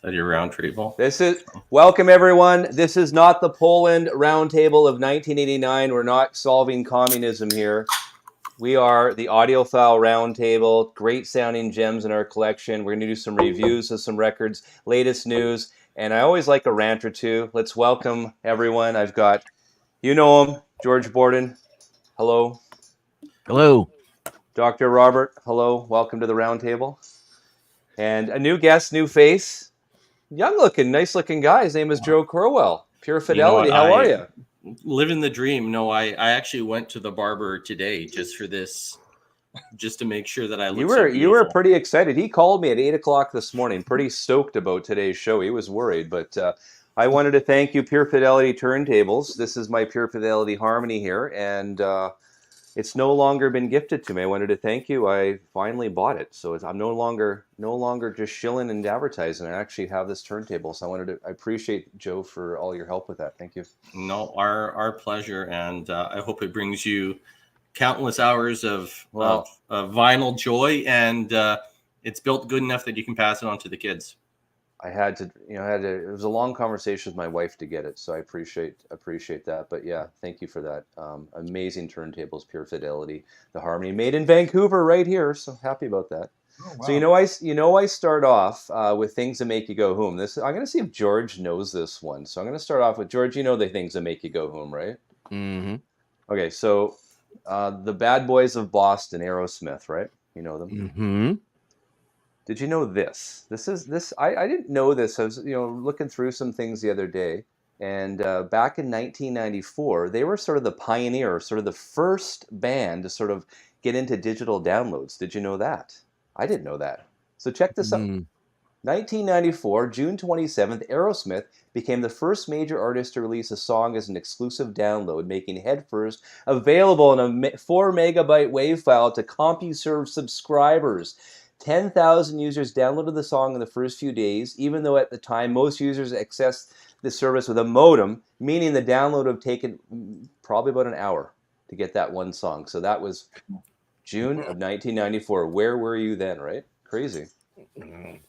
at your round table. Welcome everyone. This is not the Poland Roundtable of 1989. We're not solving communism here. We are the Audiophile Roundtable. Great sounding gems in our collection. We're going to do some reviews of some records, latest news, and I always like a rant or two. Let's welcome everyone. I've got, you know him, George Borden. Hello. Hello. Dr. Robert. Hello. Welcome to the Roundtable. And a new guest, new face. Young looking, nice looking guy. His name is Joe Corwell. Pure Fidelity. How are you? Living the dream. No, I actually went to the barber today just for this, just to make sure that I look so beautiful. You were pretty excited. He called me at 8 o'clock this morning, pretty stoked about today's show. He was worried, but I wanted to thank you, Pure Fidelity Turntables. This is my Pure Fidelity Harmony here, and it's no longer been gifted to me. I wanted to thank you. I finally bought it, so I'm no longer just shilling and advertising. I actually have this turntable, so I appreciate Joe for all your help with that. Thank you. No, our pleasure, and I hope it brings you countless hours of vinyl joy, and it's built good enough that you can pass it on to the kids. I had to, it was a long conversation with my wife to get it, so I appreciate that. But yeah, thank you for that. Amazing turntables, Pure Fidelity, the Harmony, made in Vancouver, right here. So happy about that. Oh, wow. So I start off with things that make you go home. I'm going to see if George knows this one. So I'm going to start off with George. You know the things that make you go home, right? Mm-hmm. Okay, so the Bad Boys of Boston, Aerosmith, right? You know them. Mm-hmm. Did you know this? I didn't know this. I was looking through some things the other day, and back in 1994, they were sort of the pioneer, sort of the first band to sort of get into digital downloads. Did you know that? I didn't know that. So check this out. 1994, June 27th, Aerosmith became the first major artist to release a song as an exclusive download, making Headfirst available in a 4 megabyte WAV file to CompuServe subscribers. 10,000 users downloaded the song in the first few days, even though at the time most users accessed the service with a modem, meaning the download would have taken probably about an hour to get that one song. So that was June of 1994. Where were you then, right? Crazy. I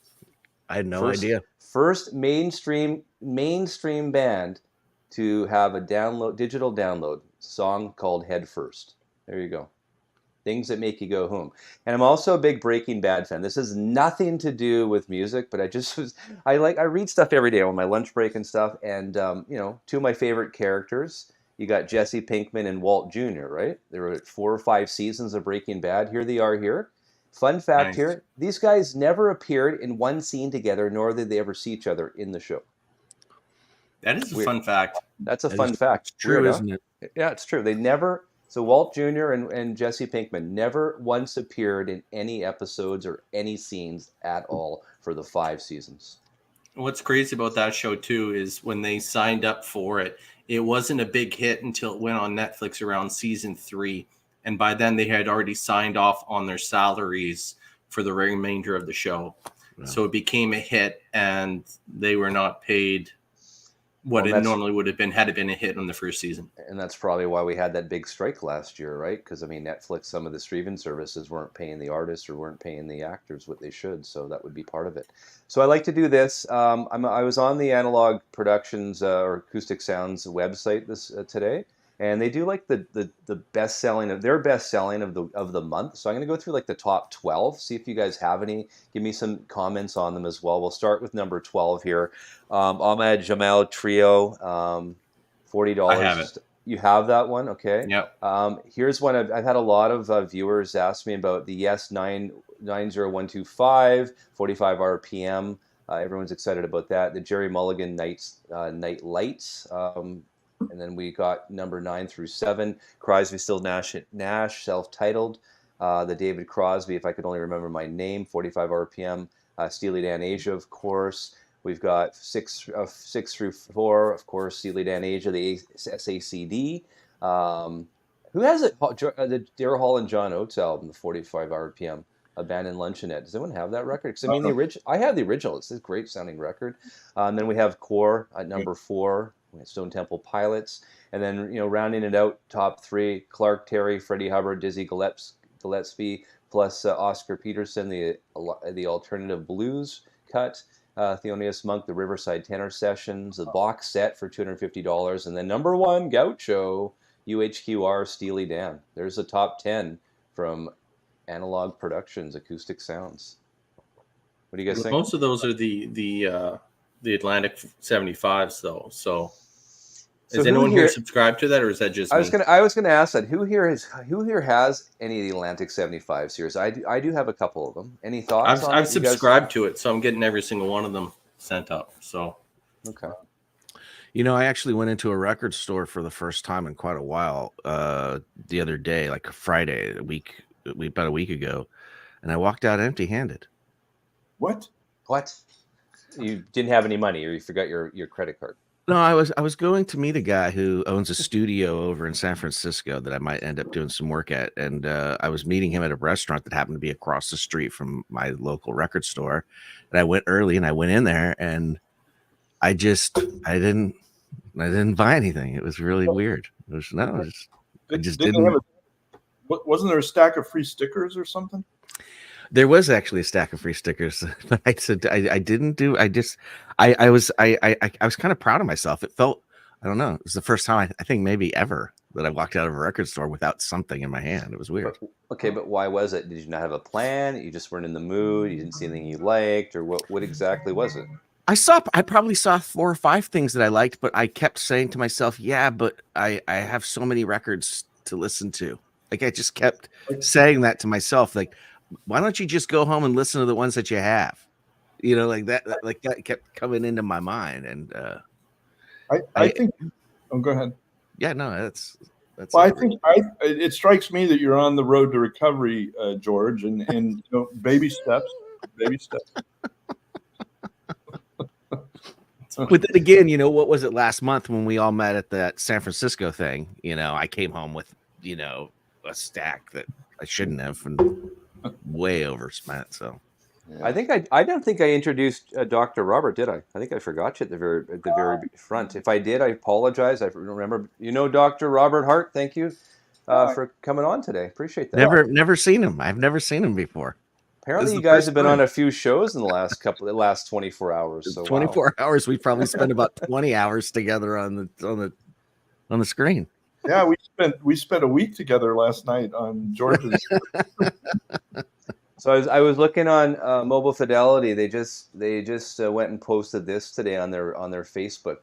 had no idea. First mainstream band to have a digital download song called Headfirst. There you go. Things that make you go home. And I'm also a big Breaking Bad fan. This has nothing to do with music, but I read stuff every day on my lunch break and stuff. And two of my favorite characters, you got Jesse Pinkman and Walt Jr., right? There were 4 or 5 seasons of Breaking Bad. Here they are here. Fun fact here, these guys never appeared in one scene together, nor did they ever see each other in the show. That is a fun fact. That's a fun fact. It's true, isn't it? Yeah, it's true. They never... So Walt Jr. and Jesse Pinkman never once appeared in any episodes or any scenes at all for the 5 seasons. What's crazy about that show, too, is when they signed up for it, it wasn't a big hit until it went on Netflix around season 3. And by then they had already signed off on their salaries for the remainder of the show. Wow. So it became a hit, and they were not paid what it normally would have been had it been a hit on the first season. And that's probably why we had that big strike last year, right? Because, Netflix, some of the streaming services weren't paying the artists or weren't paying the actors what they should, so that would be part of it. So I like to do this. I was on the Analog Productions or Acoustic Sounds website today, and they do like the best selling of their best selling of the month. So I'm going to go through like the top 12, see if you guys have any. Give me some comments on them as well. We'll start with number 12 here. Ahmad Jamal Trio, $40. I have it. You have that one, okay? Yep. Here's one I've had a lot of viewers ask me about, the Yes 90125, 45 RPM. Everyone's excited about that. The Jerry Mulligan Night Lights. And then we got number 9 through 7, Crosby, Still Nash, self-titled. The David Crosby, If I Could Only Remember My Name, 45 RPM. Steely Dan Asia, of course. We've got 6 through 4, of course, Steely Dan Asia, the SACD. Who has it? The Daryl Hall and John Oates album, the 45 RPM, Abandoned Luncheonette. Does anyone have that record? Because I have the original. It's a great sounding record. And then we have Core at number 4. We have Stone Temple Pilots, and then rounding it out, top 3: Clark Terry, Freddie Hubbard, Dizzy Gillespie, plus Oscar Peterson, the alternative blues cut. Thelonious Monk, the Riverside Tenor Sessions, the box set for $250, and then number one, Gaucho, UHQR, Steely Dan. There's the top 10 from Analog Productions, Acoustic Sounds. What do you guys think? Most of those are the Atlantic 75s, though. So is anyone here subscribed to that, or is that just me? I was gonna ask that. Who here has any of the Atlantic 75 series? I do have a couple of them. Any thoughts on it? I've subscribed to it, so I'm getting every single one of them sent up. So okay. I actually went into a record store for the first time in quite a while the other day, like Friday, about a week ago, and I walked out empty-handed. What? You didn't have any money, or you forgot your credit card? No, I was going to meet a guy who owns a studio over in San Francisco that I might end up doing some work at, and I was meeting him at a restaurant that happened to be across the street from my local record store. And I went early, and I went in there, and I didn't buy anything. It was really weird. Wasn't there a stack of free stickers or something? There was actually a stack of free stickers, but I said I didn't do. I was kind of proud of myself. It felt, I don't know, it was the first time I think maybe ever that I walked out of a record store without something in my hand. It was weird. Okay, but why was it? Did you not have a plan? You just weren't in the mood? You didn't see anything you liked, or what exactly was it? I probably saw 4 or 5 things that I liked, but I kept saying to myself, yeah, but I have so many records to listen to. Like I just kept saying that to myself, like, why don't you just go home and listen to the ones that you have? Like that kept coming into my mind. And I think, go ahead. Yeah, no, that's. Well, I think it strikes me that you're on the road to recovery, George, and baby steps. But then again, what was it last month when we all met at that San Francisco thing? I came home with, a stack that I shouldn't have, and way overspent. So I think I don't think I introduced Dr. Robert, did I? I think I forgot you at the very front. If I did, I apologize. I remember, Dr. Robert Hart. Thank you for coming on today. Appreciate that. Never seen him. I've never seen him before. Apparently, you guys have been on a few shows in the last 24 hours. So 24 hours. We probably spent about 20 hours together on the screen. Yeah, we spent a week together last night on George's. So I was looking on Mobile Fidelity. They just went and posted this today on their Facebook.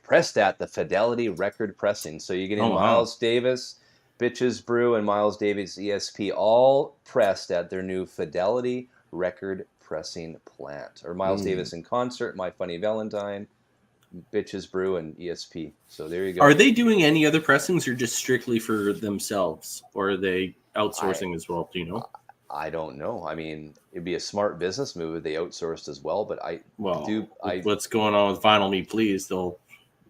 Pressed at the Fidelity record pressing. So you get Miles Davis, Bitches Brew, and Miles Davis ESP all pressed at their new Fidelity record pressing plant. Or Miles Davis in concert, My Funny Valentine, Bitches Brew, and ESP. So there you go. Are they doing any other pressings, or just strictly for themselves, or are they outsourcing as well? Do you know? I don't know. I mean, it'd be a smart business move if they outsourced as well. But what's going on with Vinyl Me Please? They'll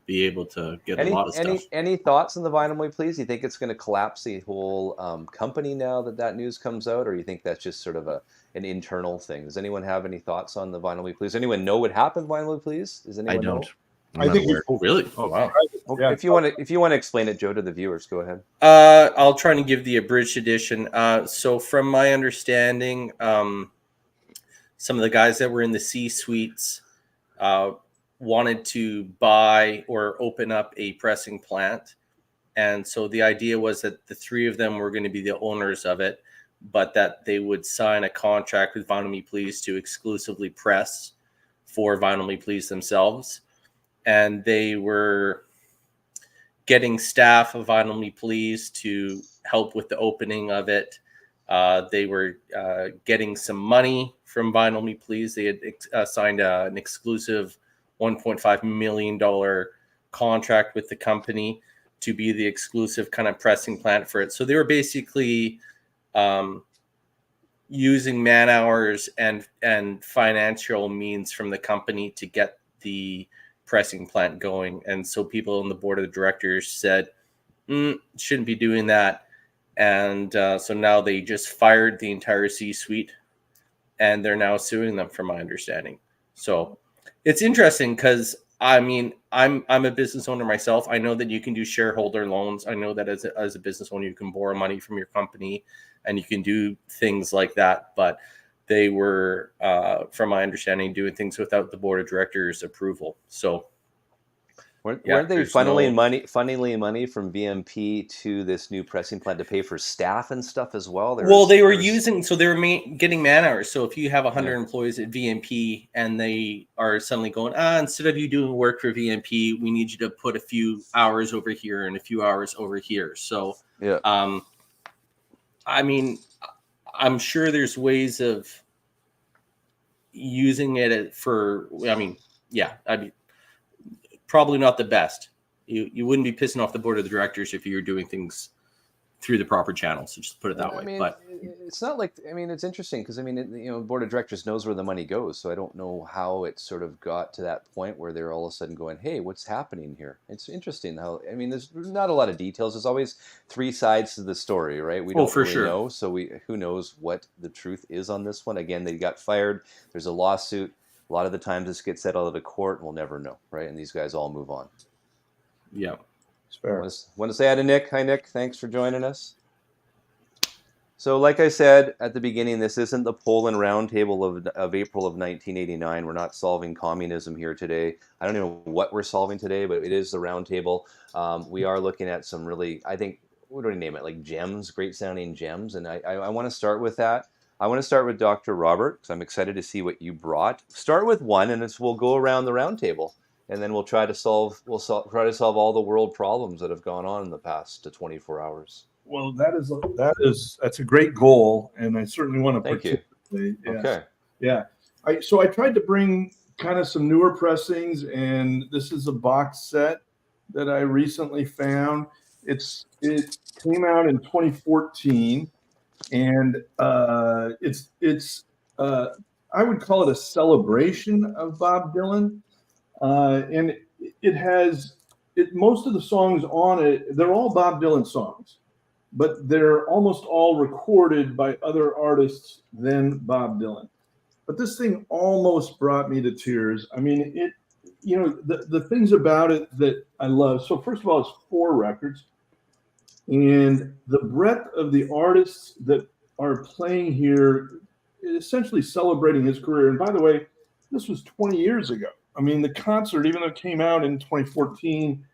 be able to get a lot of stuff. Any thoughts on the Vinyl Me Please? You think it's going to collapse the whole company now that news comes out, or you think that's just sort of an internal thing? Does anyone have any thoughts on the Vinyl Me Please? Anyone know what happened, Vinyl Me Please? Does anyone know? I think. Oh, really? Oh, wow. Yeah. If you want to explain it, Joe, to the viewers, go ahead. I'll try and give the abridged edition. So, from my understanding, some of the guys that were in the C-suites wanted to buy or open up a pressing plant, and so the idea was that the 3 of them were going to be the owners of it, but that they would sign a contract with Vinyl Me Please to exclusively press for Vinyl Me Please themselves. And they were getting staff of Vinyl Me Please to help with the opening of it. They were getting some money from Vinyl Me Please. They had signed an exclusive $1.5 million contract with the company to be the exclusive kind of pressing plant for it. So they were basically using man hours and financial means from the company to get the pressing plant going. And so people on the board of directors said, shouldn't be doing that. And so now they just fired the entire C-suite, and they're now suing them, from my understanding. So it's interesting because, I mean, I'm a business owner myself. I know that you can do shareholder loans. I know that as a business owner, you can borrow money from your company and you can do things like that. But they were, from my understanding, doing things without the board of directors' approval. So, Weren't yeah, they there's funneling no- money from VMP to this new pressing plant to pay for staff and stuff as well? Well, they were getting man hours. So if you have 100 Yeah. employees at VMP and they are suddenly going, instead of you doing work for VMP, we need you to put a few hours over here and a few hours over here. So, Yeah. I mean, I'm sure there's ways of using it for, probably not the best. You wouldn't be pissing off the board of the directors if you were doing things through the proper channels. So just put it that way. I mean, but it's not like, I mean, it's interesting because, I mean, the board of directors knows where the money goes. So I don't know how it sort of got to that point where they're all of a sudden going, hey, what's happening here? It's interesting how, I mean, there's not a lot of details. There's always three sides to the story, right? We don't for really sure. know. So who knows what the truth is on this one. Again, they got fired. There's a lawsuit. A lot of the times this gets settled at a court and we'll never know, right? And these guys all move on. Yeah. It's fair. Want to say hi to Nick. Hi, Nick. Thanks for joining us. So like I said at the beginning, this isn't the Poland Roundtable of April of 1989. We're not solving communism here today. I don't know what we're solving today, but it is the Roundtable. We are looking at some really, I think, what do we name it? Like gems, great sounding gems. And I want to start with that. I want to start with Dr. Robert because I'm excited to see what you brought. Start with one, and we'll go around the roundtable, and then we'll try to solve all the world problems that have gone on in the past 24 hours. Well, that's a great goal, and I certainly want to participate. Yeah. Okay. Yeah. So I tried to bring kind of some newer pressings, and this is a box set that I recently found. It came out in 2014, and it's I would call it a celebration of Bob Dylan, and it has most of the songs on it. They're all Bob Dylan songs, but they're almost all recorded by other artists than Bob Dylan. But this thing almost brought me to tears. I mean, the things about it that I love. So first of all, it's 4 records, and the breadth of the artists that are playing here, essentially celebrating his career. And by the way, this was 20 years ago. I mean, the concert, even though it came out in 2014,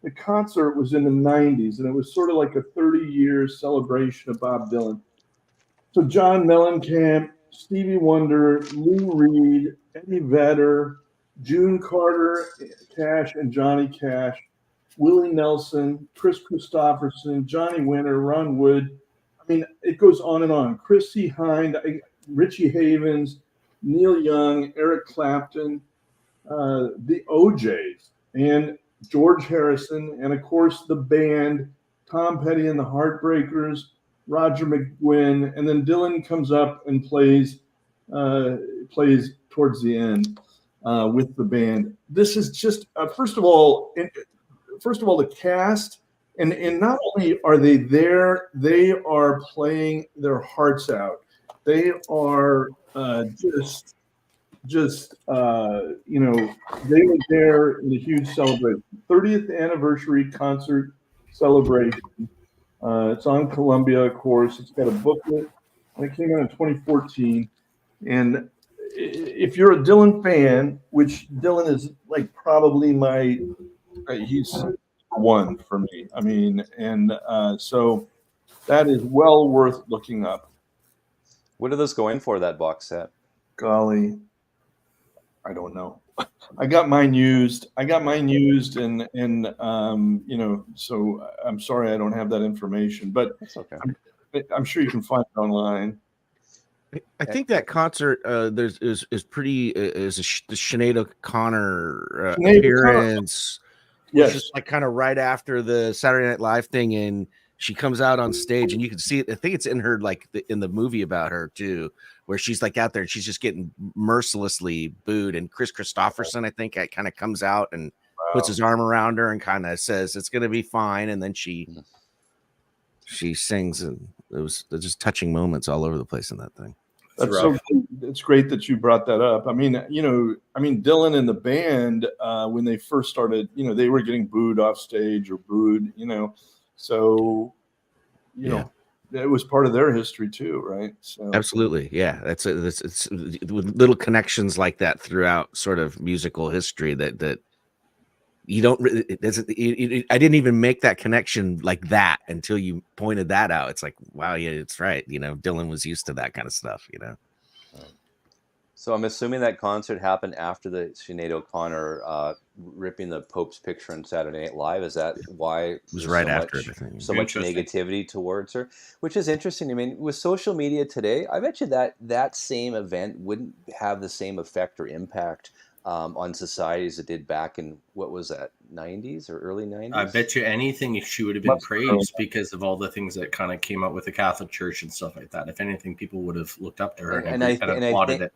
the concert was in the 90s, and it was sort of like a 30-year celebration of Bob Dylan. So John Mellencamp, Stevie Wonder, Lou Reed, Eddie Vedder, June Carter Cash and Johnny Cash, Willie Nelson, Chris Christopherson, Johnny Winter, Ron Wood. I mean, it goes on and on. Chrissie Hynde, Richie Havens, Neil Young, Eric Clapton, the OJs, and George Harrison, and of course the band, Tom Petty and the Heartbreakers, Roger McGuinn, and then Dylan comes up and plays towards the end with the band. This is just first of all, the cast, and not only are they there, they are playing their hearts out. They are they were there in a huge celebration, 30th anniversary concert celebration. It's on Columbia, of course. It's got a booklet, and it came out in 2014. And if you're a Dylan fan, which Dylan is like probably he's one for me. I mean, and so that is well worth looking up. What are those going for, that box set? Golly, I don't know. I got mine used, and so I'm sorry I don't have that information, but that's okay. I'm sure you can find it online. I think that concert is pretty is the Sinead O'Connor appearance. Yes, just like kind of right after the Saturday Night Live thing, and she comes out on stage, and you can see it. I think it's in her in the movie about her too, where she's like out there and she's just getting mercilessly booed. And Chris Christopherson, I think, kind of comes out and puts his arm around her and kind of says it's going to be fine, and then she sings, and there's just touching moments all over the place in that thing. That's so good. It's great that you brought that up. I mean, Dylan and the band, when they first started, they were getting booed off stage or booed, so, it was part of their history too, right? So Absolutely, yeah. It's with little connections like that throughout sort of musical history that you don't really. It doesn't. I didn't even make that connection like that until you pointed that out. It's like, wow, yeah, it's right. Dylan was used to that kind of stuff. So I'm assuming that concert happened after the Sinead O'Connor ripping the Pope's picture on Saturday Night Live. Is that why It was there's right after it, I think. so much Interesting. negativity towards her? Which is interesting. I mean, with social media today, I bet you that same event wouldn't have the same effect or impact on society as it did back in, what was that, 90s or early 90s? I bet you anything she would have been praised because of all the things that kind of came out with the Catholic Church and stuff like that. If anything, people would have looked up to her and applauded it.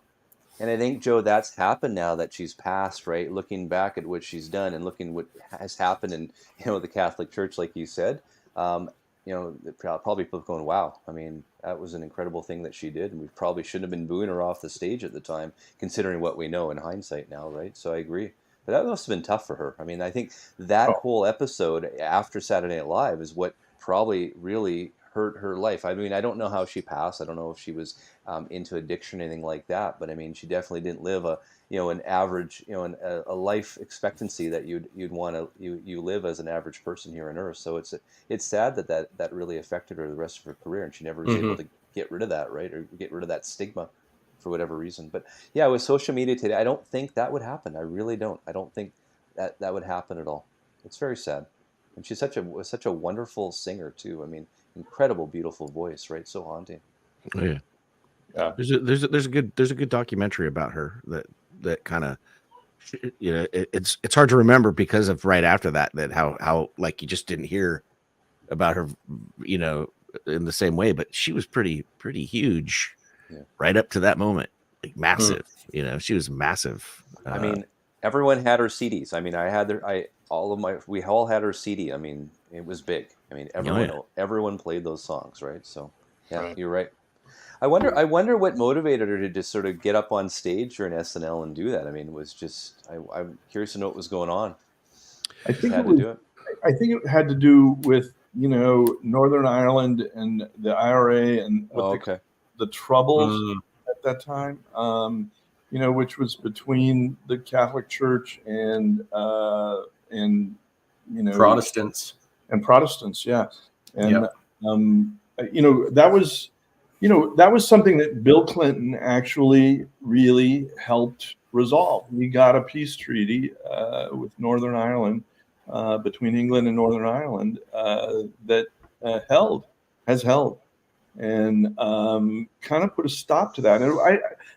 And I think, Joe, that's happened now that she's passed, right? Looking back at what she's done and looking what has happened in, the Catholic Church, like you said, probably people going, wow, I mean, that was an incredible thing that she did. And we probably shouldn't have been booing her off the stage at the time, considering what we know in hindsight now, right? So I agree. But that must have been tough for her. I mean, I think that whole episode after Saturday Night Live is what probably really hurt her life. I mean, I don't know how she passed. I don't know if she was into addiction or anything like that. But I mean, she definitely didn't live an average, a life expectancy that you'd want to you live as an average person here on Earth. So it's sad that really affected her the rest of her career, and she never was able to get rid of that, right, or get rid of that stigma for whatever reason. But yeah, with social media today, I don't think that would happen. I really don't. I don't think that would happen at all. It's very sad. And she's was such a wonderful singer too. I mean, incredible, beautiful voice, right? So haunting. Oh, yeah. Yeah. There's a good documentary about her that kind of, it's hard to remember because of right after that how like you just didn't hear about her, in the same way, but she was pretty huge right up to that moment, like massive. She was massive. I mean, everyone had her CDs. I mean, we all had her CD. I mean, it was big. I mean, everyone played those songs, right? So yeah, right. You're right. I wonder what motivated her to just sort of get up on stage during SNL and do that. I mean, it was just, I'm curious to know what was going on. I think it had to do with, Northern Ireland and the IRA and the troubles at that time, which was between the Catholic Church and Protestants. Yeah. And, that was something that Bill Clinton actually really helped resolve. We got a peace treaty with Northern Ireland, between England and Northern Ireland, that has held, and kind of put a stop to that. And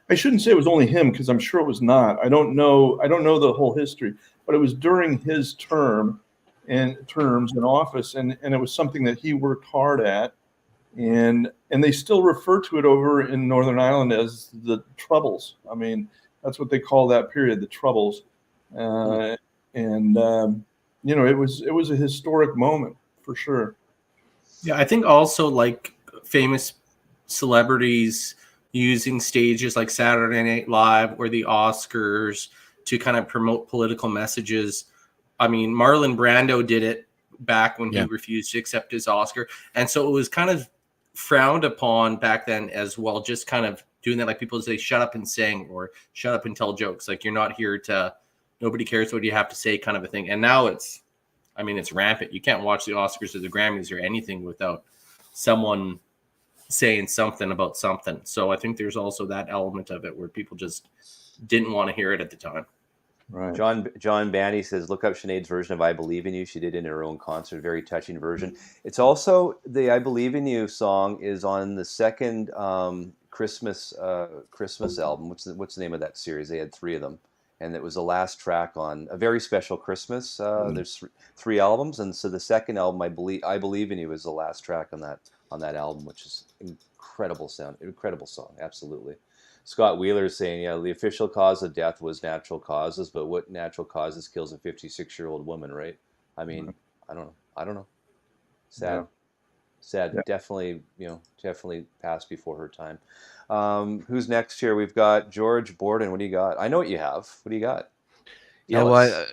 I shouldn't say it was only him, because I'm sure it was not. I don't know the whole history, but it was during his terms in office, and it was something that he worked hard at. And they still refer to it over in Northern Ireland as the Troubles. I mean, that's what they call that period, the Troubles. It was a historic moment for sure. Yeah, I think also like famous celebrities using stages like Saturday Night Live or the Oscars to kind of promote political messages. I mean, Marlon Brando did it back when he refused to accept his Oscar. And so it was kind of frowned upon back then as well, just kind of doing that, like people say, shut up and sing, or shut up and tell jokes, like you're not here to, nobody cares what you have to say, kind of a thing. And now it's rampant. You can't watch the Oscars or the Grammys or anything without someone saying something about something. So I think there's also that element of it where people just didn't want to hear it at the time. Right. John Bandy says, look up Sinead's version of I Believe in You. She did it in her own concert, very touching version. It's also, the I Believe in You song is on the second Christmas album. What's the name of that series? They had 3 of them. And it was the last track on A Very Special Christmas. There's 3 albums. And so the second album, I Believe in You, is the last track on that album, which is incredible song. Absolutely. Scott Wheeler is saying, the official cause of death was natural causes, but what natural causes kills a 56-year-old woman, right? I mean, I don't know. Sad. Yeah. Definitely passed before her time. Who's next here? We've got George Borden. What do you got? I know what you have. What do you got? Tell us.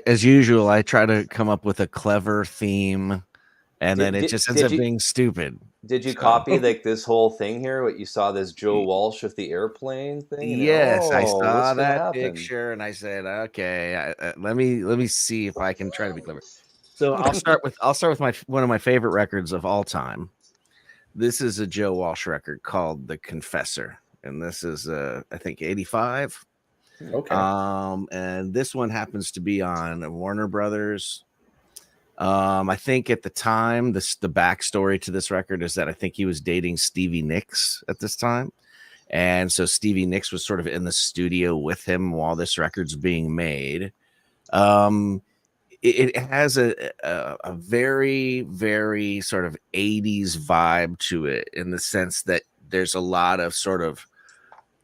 As usual, I try to come up with a clever theme, and then it just ends up being stupid. Did you So- copy like this whole thing here? What you saw, this Joe Walsh with the airplane thing? And Yes, I oh, saw what's gonna that happen? picture and I said, okay, let me see if I can try to be clever. So I'll start with one of my favorite records of all time. This is a Joe Walsh record called The Confessor, and this is I think 85. Okay. And this one happens to be on Warner Brothers. I think at the time, the backstory to this record is that I think he was dating Stevie Nicks at this time. And so Stevie Nicks was sort of in the studio with him while this record's being made. It has a very, very sort of 80s vibe to it, in the sense that there's a lot of sort of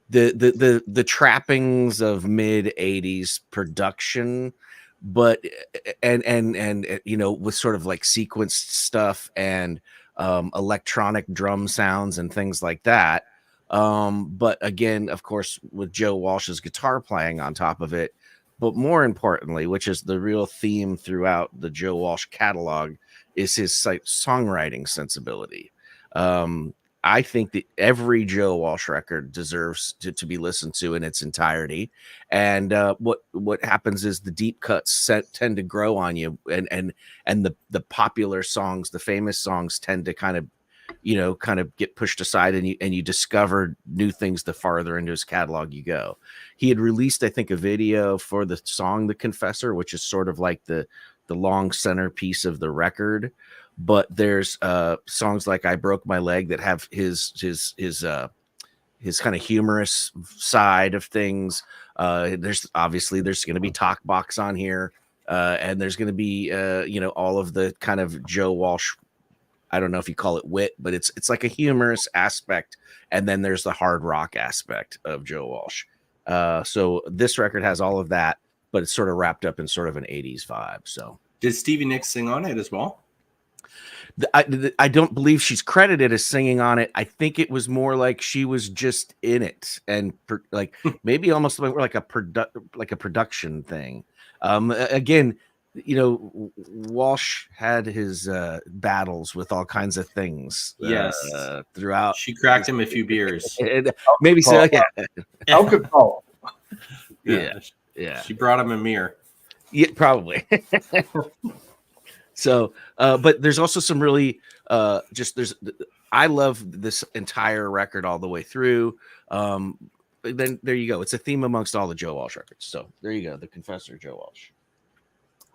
the trappings of mid 80s production, but and you know, with sort of like sequenced stuff and electronic drum sounds and things like that. But again, of course, with Joe Walsh's guitar playing on top of it. But more importantly, which is the real theme throughout the Joe Walsh catalog, is his songwriting sensibility. I think that every Joe Walsh record deserves to be listened to in its entirety. And what happens is the deep cuts tend to grow on you, and the popular songs, the famous songs, tend to kind of get pushed aside, and you discover new things the farther into his catalog you go. He had released, I think, a video for the song The Confessor, which is sort of like the long centerpiece of the record. But there's songs like I Broke My Leg that have his kind of humorous side of things. There's going to be Talk Box on here, and there's going to be all of the kind of Joe Walsh, I don't know if you call it wit, but it's like a humorous aspect, and then there's the hard rock aspect of Joe Walsh. So this record has all of that, but it's sort of wrapped up in sort of an 80s vibe. So Did Stevie Nicks sing on it as well? I don't believe she's credited as singing on it. I think it was more like she was just in it, and like maybe almost like a production thing. Again, Walsh had his battles with all kinds of things. Yes. Throughout. She cracked him a few beers. Maybe so. Yeah. Alcohol. Yeah. She brought him a mirror. Yeah, probably. So, but there's also some really I love this entire record all the way through. Then there you go. It's a theme amongst all the Joe Walsh records. So there you go. The Confessor, Joe Walsh.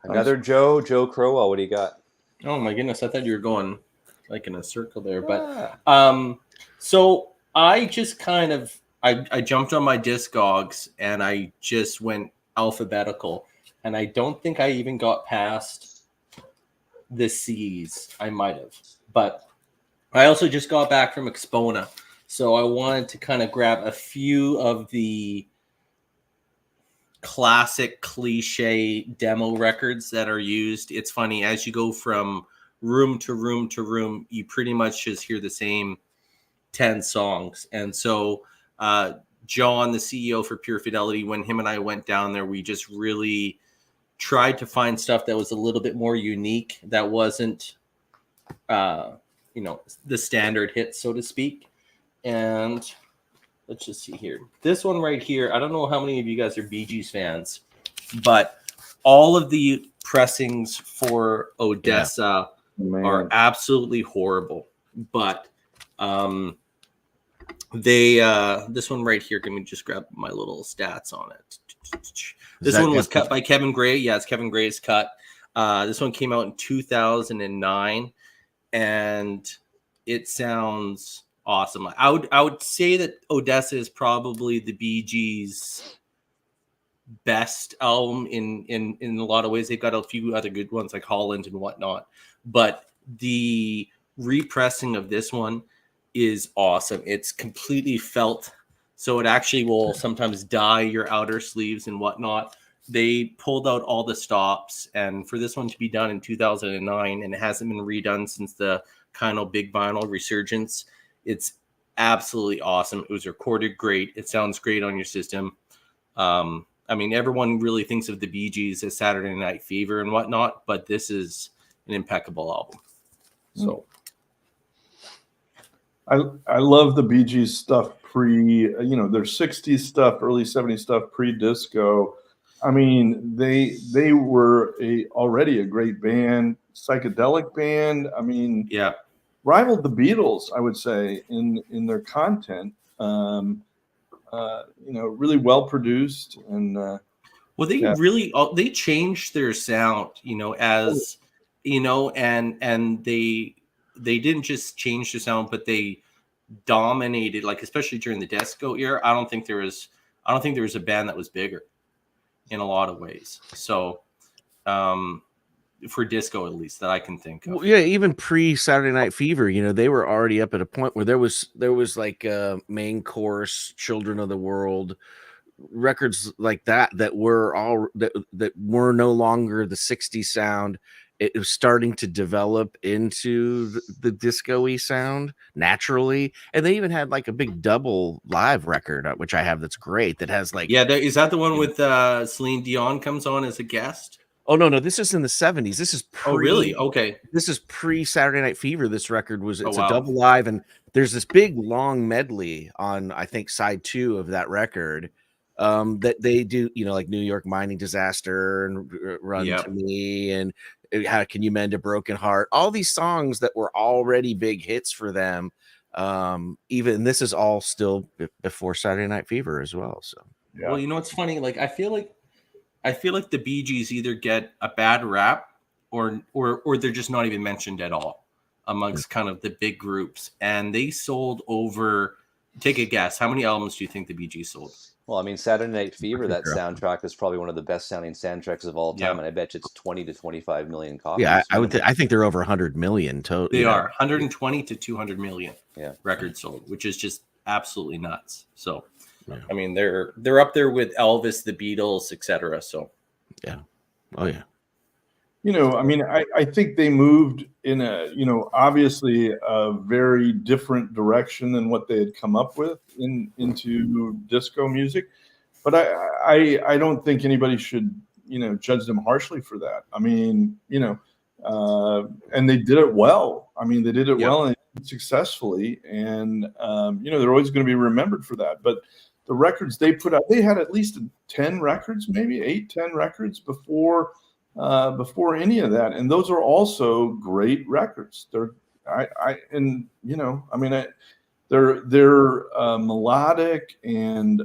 Another Joe Crowell. What do you got? Oh my goodness, I thought you were going like in a circle there. But so I just kind of I jumped on my Discogs and I just went alphabetical, and I don't think I even got past the C's. I might have, but I also just got back from Expona, so I wanted to kind of grab a few of the classic cliche demo records that are used. It's funny, as you go from room to room to room, you pretty much just hear the same 10 songs. And so John, the CEO for Pure Fidelity, when him and I went down there, we just really tried to find stuff that was a little bit more unique, that wasn't the standard hit, so to speak. And let's just see here. This one right here, I don't know how many of you guys are Bee Gees fans, but all of the pressings for Odessa are absolutely horrible. But this one right here, let me just grab my little stats on it. This one was cut by Kevin Gray. Yeah, it's Kevin Gray's cut. This one came out in 2009, and it sounds awesome. I would say that Odessa is probably the Bee Gees' best album in a lot of ways. They've got a few other good ones like Holland and whatnot, but the repressing of this one is awesome. It's completely felt, so it actually will sometimes dye your outer sleeves and whatnot. They pulled out all the stops, and for this one to be done in 2009, and it hasn't been redone since the kind of big vinyl resurgence, it's absolutely awesome. It was recorded great. It sounds great on your system. I mean, everyone really thinks of the Bee Gees as Saturday Night Fever and whatnot, but this is an impeccable album. So I love the Bee Gees stuff their 60s stuff, early 70s stuff, pre-disco. I mean, they were already a great band, psychedelic band. I mean, Yeah. rivaled the Beatles, I would say, in their content. Really well produced and Well, they yeah. really they changed their sound, as and they didn't just change the sound, but they dominated, like especially during the disco era. I don't think there was a band that was bigger in a lot of ways. So, for disco at least that I can think of. Well, yeah, even pre Saturday Night Fever, they were already up at a point where there was like Main Course, Children of the World, records like that that were no longer the 60s sound. It was starting to develop into the disco-y sound naturally, and they even had like a big double live record, which I have, that's great, that has like, Yeah, is that the one with Celine Dion comes on as a guest? oh no, this is in the 70s. Oh, really? Okay. This is pre Saturday Night Fever. This record Oh, it's wow. a double live, and there's this big long medley on, I think, side 2 of that record, that they do, like New York Mining Disaster and Run Yep. to Me and How Can You Mend a Broken Heart, all these songs that were already big hits for them. Even this is all still before Saturday Night Fever as well. So Yeah. Well, it's funny, like I feel like the Bee Gees either get a bad rap or they're just not even mentioned at all amongst kind of the big groups. And they sold over, take a guess, how many albums do you think the Bee Gees sold? Well, I mean, Saturday Night Fever, that soundtrack is probably one of the best sounding soundtracks of all time, Yeah. and I bet you it's 20 to 25 million copies. yeah, I think they're over 100 million total. They are 120 to 200 million Yeah. records sold, which is just absolutely nuts. So, Yeah. I mean, they're up there with Elvis, the Beatles, etc. So, yeah. Oh yeah. I mean, I think they moved in obviously a very different direction than what they had come up with into disco music. But I don't think anybody should, judge them harshly for that. I mean, and they did it well. I mean, they did it Yep. well and successfully. And, they're always going to be remembered for that. But the records they put out, they had at least 10 records, maybe 8-10 records before any of that, and those are also great records. They're they're melodic and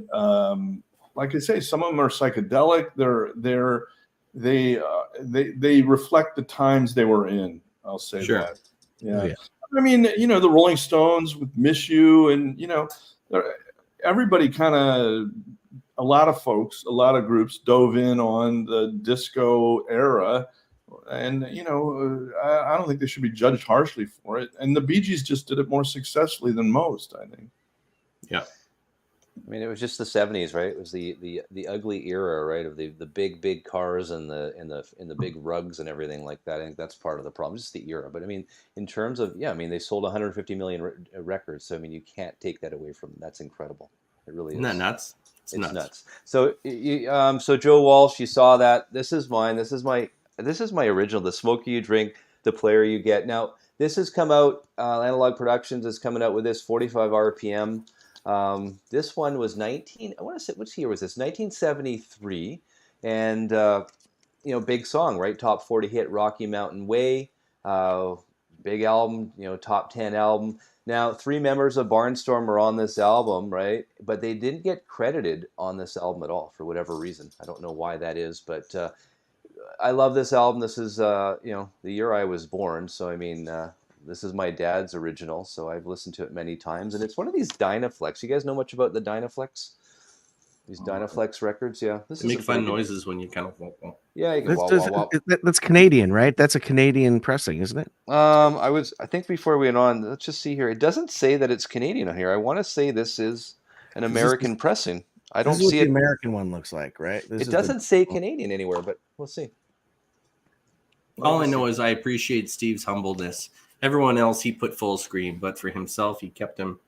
like I say, some of them are psychedelic. They reflect the times they were in. I'll say Sure. that. Yeah. Oh, yeah. I mean, the Rolling Stones with "Miss You," and everybody kind of. A lot of groups dove in on the disco era, and I don't think they should be judged harshly for it. And the Bee Gees just did it more successfully than most, I think. Yeah. I mean, it was just the 70s, right? It was the ugly era, right, of the big cars and the big rugs and everything like that. I think that's part of the problem, just the era. But I mean, in terms of, I mean, they sold 150 million records, so I mean, you can't take that away from them. That's incredible. It really is. Isn't that nuts? It's nuts. So, so Joe Walsh, you saw that. This is mine. This is my original. The Smoker You Drink, the Player You Get. Now, this has come out. Analog Productions is coming out with this 45 RPM. This one was I want to say, which year was this? 1973, and big song, right? Top 40 hit, Rocky Mountain Way. Big album, top 10 album. Now, 3 members of Barnstorm are on this album, right? But they didn't get credited on this album at all for whatever reason. I don't know why that is, but I love this album. This is, the year I was born. So, I mean, this is my dad's original. So I've listened to it many times. And it's one of these Dynaflex. You guys know much about the Dynaflex? These Dynaflex records? Yeah. This make fun noises when you kind of... Yeah, you can that's Canadian, right? That's a Canadian pressing, isn't it? I think before we went on, let's just see here. It doesn't say that it's Canadian on here. I want to say this is an American pressing. I don't see what it. The American one looks like, right? It doesn't say Canadian anywhere, but we'll see. All I know is I appreciate Steve's humbleness. Everyone else he put full screen, but for himself he kept him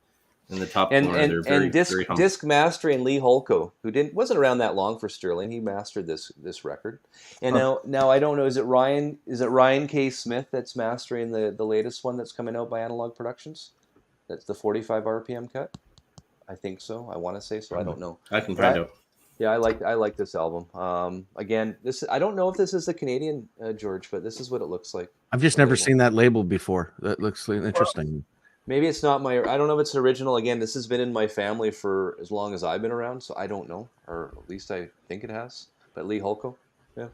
in the top corner. They're very humble. Disc mastering Lee Holko, who wasn't around that long for Sterling. He mastered this record. And now I don't know, is it Ryan K. Smith that's mastering the latest one that's coming out by Analog Productions? That's the 45 RPM cut. I think so. I want to say so. I don't know. I can find out. Yeah, I like this album. Again, I don't know if this is the Canadian George, but this is what it looks like. I've just The never label. seen that label before. That looks interesting. Maybe it's not my. I don't know if it's original. Again, this has been in my family for as long as I've been around, so I don't know, or at least I think it has. But Lee Holko, yeah.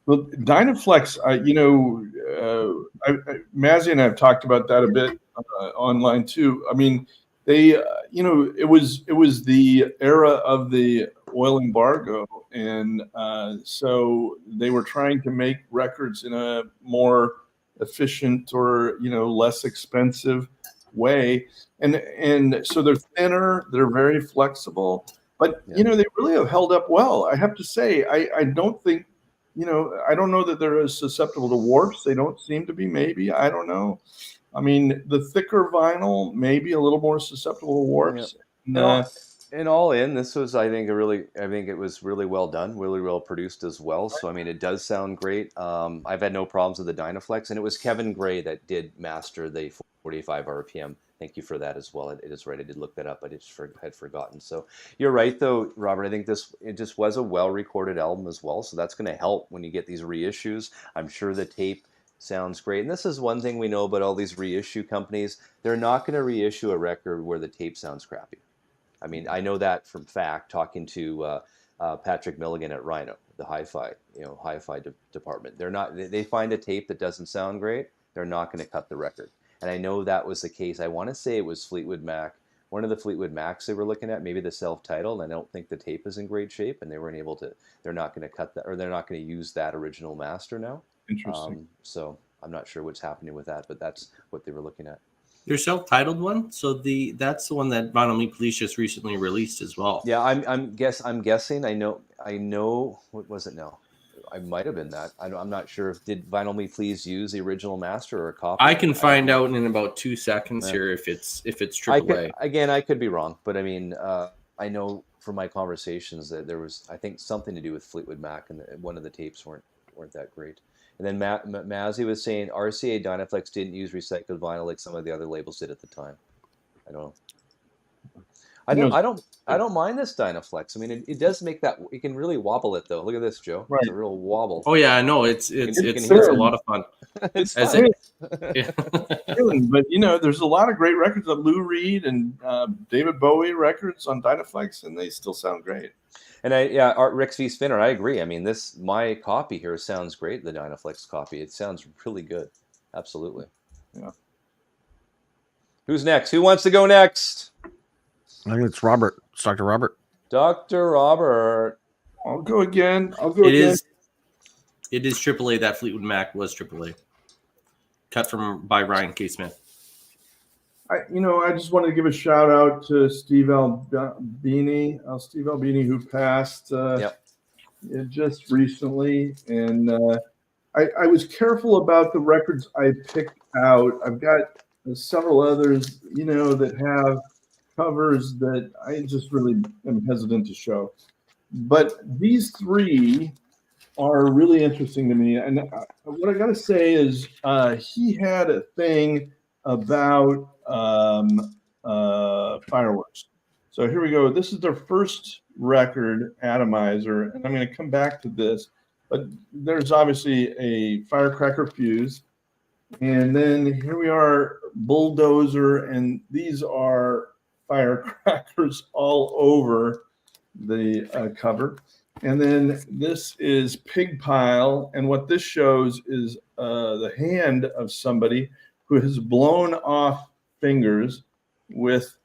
Well, Dynaflex, Mazzy and I have talked about that a bit online too. I mean, they, it was the era of the oil embargo, and so they were trying to make records in a more efficient or less expensive way, and so they're thinner, they're very flexible, but they really have held up well. I have to say, I don't think. I don't know that they're as susceptible to warps. They don't seem to be, maybe. I don't know. I mean, the thicker vinyl may be a little more susceptible to warps. Yeah. This was, I think it was really well done, really well produced as well. So, I mean, it does sound great. I've had no problems with the Dynaflex, and it was Kevin Gray that did master the 45 RPM. Thank you for that as well. It is right. I did look that up. I just had forgotten. So you're right, though, Robert. I think it just was a well-recorded album as well. So that's going to help when you get these reissues. I'm sure the tape sounds great. And this is one thing we know about all these reissue companies. They're not going to reissue a record where the tape sounds crappy. I mean, I know that from fact, talking to Patrick Milligan at Rhino, the hi-fi department. They find a tape that doesn't sound great, they're not going to cut the record. And I know that was the case. I want to say it was Fleetwood Mac, one of the Fleetwood Macs they were looking at, maybe the self-titled. And I don't think the tape is in great shape, and they weren't able to. They're not going to cut that, or they're not going to use that original master now. Interesting. So I'm not sure what's happening with that, but that's what they were looking at. Your self-titled one, so that's the one that Vinyl Me Police just recently released as well. Yeah, I'm guessing. I know. What was it now? I might have been that. I'm not sure. Did Vinyl Me Please use the original master or a copy? I can find out in about 2 seconds here if it's AAA. I could be wrong, but I mean, I know from my conversations that there was, I think, something to do with Fleetwood Mac, and one of the tapes weren't that great. And then Mazzy was saying RCA Dynaflex didn't use recycled vinyl like some of the other labels did at the time. I don't know. I don't mind this Dynaflex. I mean, it does make that. You can really wobble it though. Look at this, Joe. Right. It's a real wobble. Oh yeah, I know. It's a lot of fun. It's fun. But there's a lot of great records of Lou Reed and David Bowie records on Dynaflex, and they still sound great. And Rex V. Spinner, I agree. I mean, my copy here sounds great. The Dynaflex copy, it sounds really good. Absolutely. Yeah. Who's next? Who wants to go next? I think it's Robert. It's Dr. Robert. Dr. Robert. I'll go again. It is AAA. That Fleetwood Mac was AAA. Cut by Ryan K. Smith. I just wanted to give a shout out to Steve Albini, who passed just recently. And I was careful about the records I picked out. I've got several others, that have covers that I just really am hesitant to show. But these three are really interesting to me. And what I got to say is he had a thing about fireworks. So here we go. This is their first record, Atomizer, and I'm going to come back to this. But there's obviously a firecracker fuse. And then here we are, Bulldozer, and these are firecrackers all over the cover. And then this is Pig Pile, and what this shows is the hand of somebody who has blown off fingers with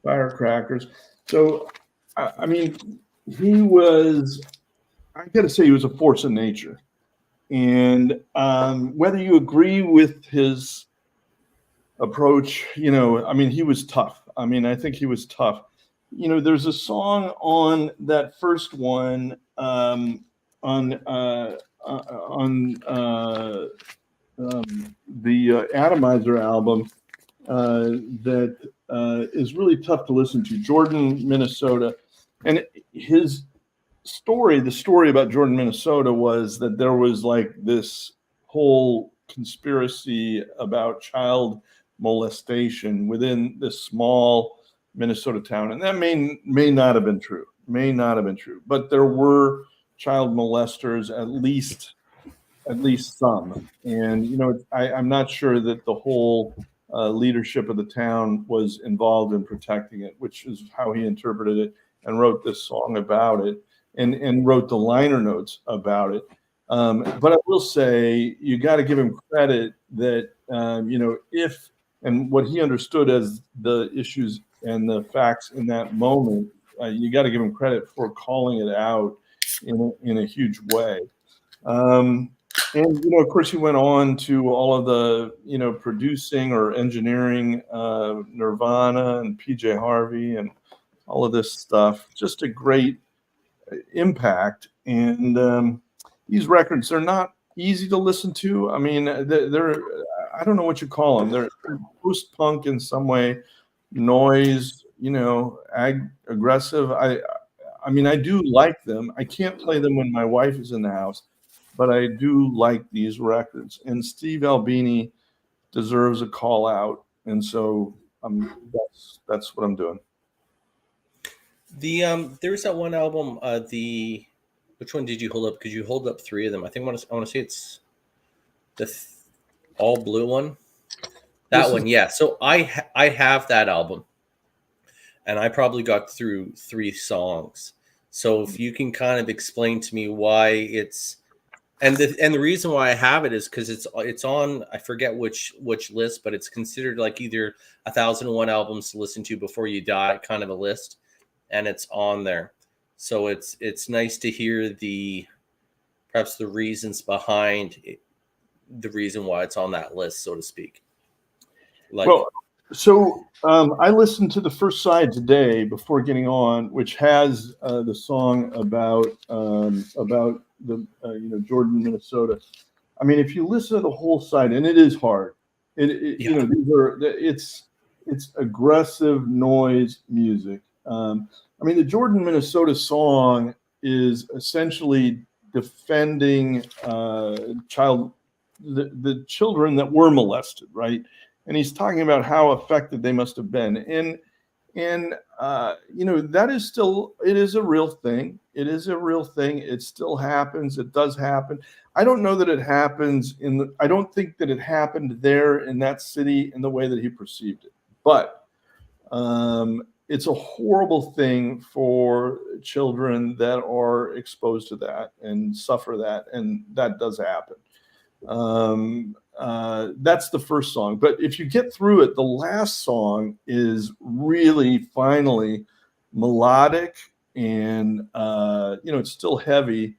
firecrackers. So, I mean, he was a force of nature. And whether you agree with his approach, he was tough. I mean, I think he was tough. There's a song on that first one on the Atomizer album that is really tough to listen to. Jordan, Minnesota, and his story. The story about Jordan, Minnesota, was that there was like this whole conspiracy about child molestation within this small Minnesota town. And that may not have been true, but there were child molesters, at least some. And, you know, I'm not sure that the whole leadership of the town was involved in protecting it, which is how he interpreted it and wrote this song about it, and wrote the liner notes about it. But I will say, you got to give him credit that, you know, and what he understood as the issues and the facts in that moment, you got to give him credit for calling it out in a huge way. And, you know, of course, he went on to all of the, you know, producing or engineering Nirvana and PJ Harvey and all of this stuff. Just a great impact. And these records, they're not easy to listen to. I mean, they're I don't know what you call them. They're post-punk in some way, noise, you know, aggressive. I mean, I do like them. I can't play them when my wife is in the house, but I do like these records. And Steve Albini deserves a call out, and so that's what I'm doing. There's that one album. Which one did you hold up? Because you hold up 3 of them. I think I want to say it's the all blue one. That one, yeah. So I have that album, and I probably got through 3 songs. So if you can kind of explain to me why it's, and the reason why I have it is because it's on, I forget which list, but it's considered like either 1,001 albums to listen to before you die kind of a list, and it's on there. So it's nice to hear perhaps the reasons behind it, the reason why it's on that list, so to speak. Like, well, so I listened to the first side today before getting on, which has the song about the you know, Jordan, Minnesota. I mean, if you listen to the whole side, and it is hard. You know, it's aggressive noise music. I mean, the Jordan, Minnesota song is essentially defending the children that were molested, right? And he's talking about how affected they must have been. And you know, that is still, it is a real thing. It is a real thing. It still happens. It does happen. I don't know that it happens I don't think that it happened there in that city in the way that he perceived it. But it's a horrible thing for children that are exposed to that and suffer that. And that does happen. That's the first song. But if you get through it, the last song is really finally melodic, and you know, it's still heavy,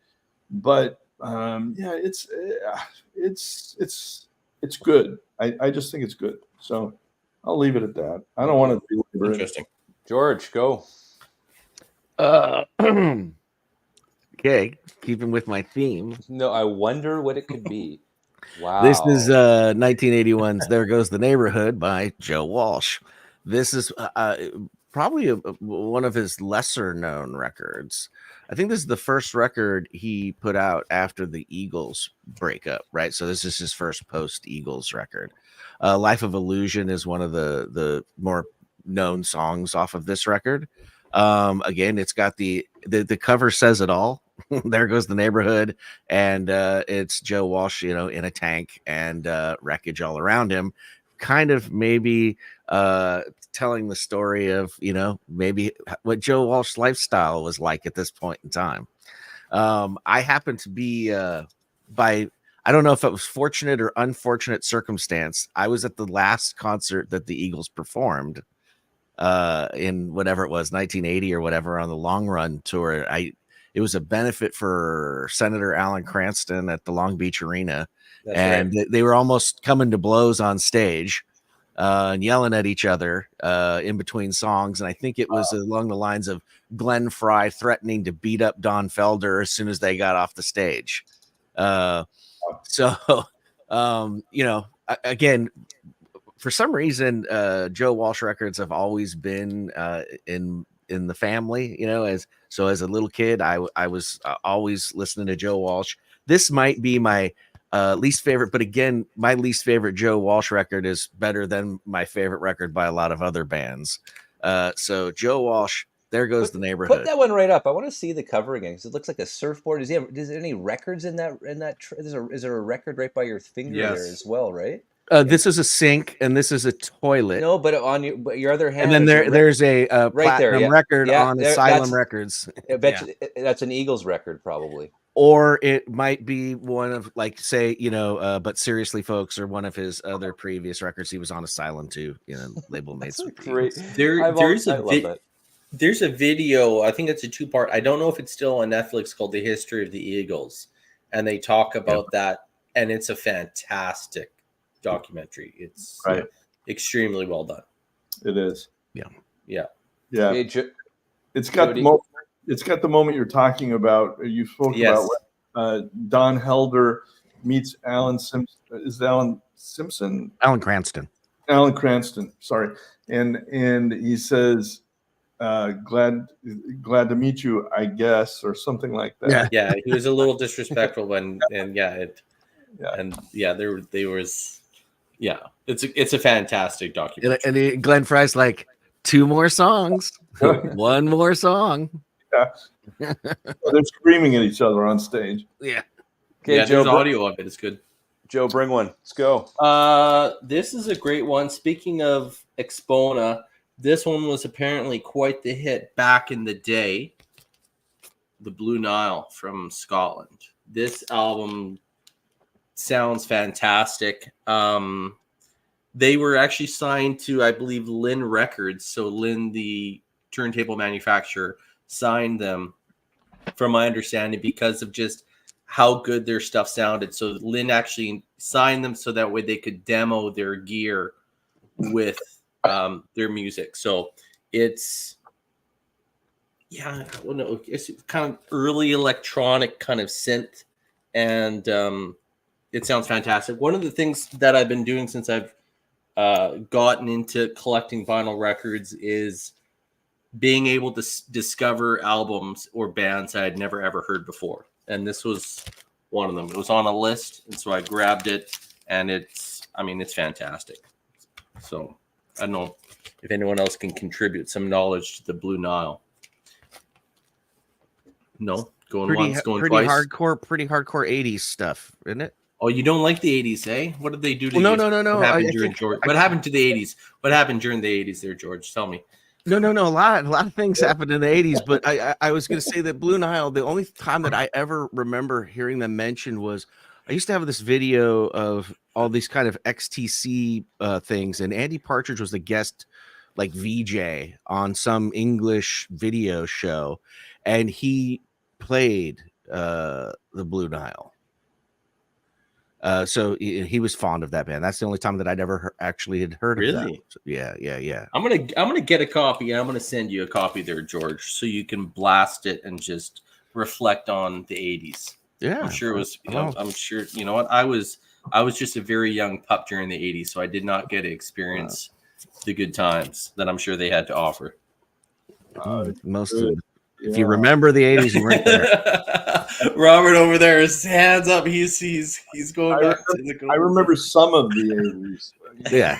but yeah, it's good. I just think it's good. So I'll leave it at that. I don't want to be interesting. George, go. Okay, keeping with my theme. No, I wonder what it could be. Wow. This is 1981's "There Goes the Neighborhood" by Joe Walsh. This is probably one of his lesser known records. I think this is the first record he put out after the Eagles breakup, right? So this is his first post Eagles record. "Life of Illusion" is one of the more known songs off of this record. Again, it's got the cover says it all. There goes the neighborhood, and it's Joe Walsh, you know, in a tank and wreckage all around him, kind of maybe telling the story of, you know, maybe what Joe Walsh's lifestyle was like at this point in time. I happen to be I don't know if it was fortunate or unfortunate circumstance, I was at the last concert that the Eagles performed in whatever it was, 1980 or whatever, on the Long Run tour. It was a benefit for Senator Alan Cranston at the Long Beach Arena. That's and right. They were almost coming to blows on stage and yelling at each other in between songs. And I think it was along the lines of Glenn Fry threatening to beat up Don Felder as soon as they got off the stage. So, you know, again, for some reason, Joe Walsh records have always been in the family, you know, as a little kid, I was always listening to Joe Walsh. This might be my Least favorite, but again, my least favorite Joe Walsh record is better than my favorite record by a lot of other bands. So Joe Walsh, There Goes the Neighborhood. Put that one right up. I want to see the cover again because it looks like a surfboard. Is there any records in that? Is there a record right by your finger there as well? Right. This is a sink and this is a toilet. No, but on your other hand, and then there's a right there, platinum record on there, Asylum Records. I bet you that's an Eagles record, probably. Or it might be one of, like, say, But Seriously Folks, or one of his other previous records. He was on Asylum too, label made some great. There's a video, I think it's a 2-part. I don't know if it's still on Netflix, called The History of the Eagles. And they talk about that, and it's a fantastic documentary. It's extremely well done. It is. Yeah. Hey, it's got the moment you're talking about. You spoke about Don Helder meets Alan Simpson. Is it Alan Simpson? Alan Cranston. Alan Cranston. Sorry, and he says, "Glad to meet you, I guess," or something like that. Yeah. He was a little disrespectful it's a fantastic documentary. And Glenn Fry's like, 2 more songs, 1 more song. Yeah. They're screaming at each other on stage. Yeah. Okay, Joe, there's audio of it. It's good. Joe, bring one. Let's go. This is a great one. Speaking of Expona, this one was apparently quite the hit back in the day. The Blue Nile from Scotland. This album sounds fantastic. They were actually signed to, I believe, Lynn Records. So Lynn, the turntable manufacturer, signed them, from my understanding, because of just how good their stuff sounded. So Lynn actually signed them so that way they could demo their gear with their music. So it's kind of early electronic kind of synth, and it sounds fantastic. One of the things that I've been doing since I've gotten into collecting vinyl records is being able to discover albums or bands I had never ever heard before, and this was one of them. It was on a list, and so I grabbed it, and it's fantastic. So I don't know if anyone else can contribute some knowledge to the Blue Nile. No, going once, going twice. Pretty hardcore 80s stuff, isn't it? Oh, you don't like the 80s, eh? What did they do to you? No. What happened George? What happened to the 80s? What happened during the 80s there, George? Tell me. No. A lot of things happened in the 80s, but I was going to say that Blue Nile, the only time that I ever remember hearing them mentioned was I used to have this video of all these kind of XTC things, and Andy Partridge was the guest, like, VJ on some English video show, and he played the Blue Nile. So he was fond of that band. That's the only time that I'd ever actually had heard of them. So, yeah. I'm gonna get a copy, and I'm gonna send you a copy there, George, so you can blast it and just reflect on the 80s. Yeah, I'm sure it was. I'm sure. You know what? I was just a very young pup during the 80s, so I did not get to experience the good times that I'm sure they had to offer. If you remember the 80s, you weren't there. Robert over there, his hands up. He's going back. I remember some of the 80s. Yeah.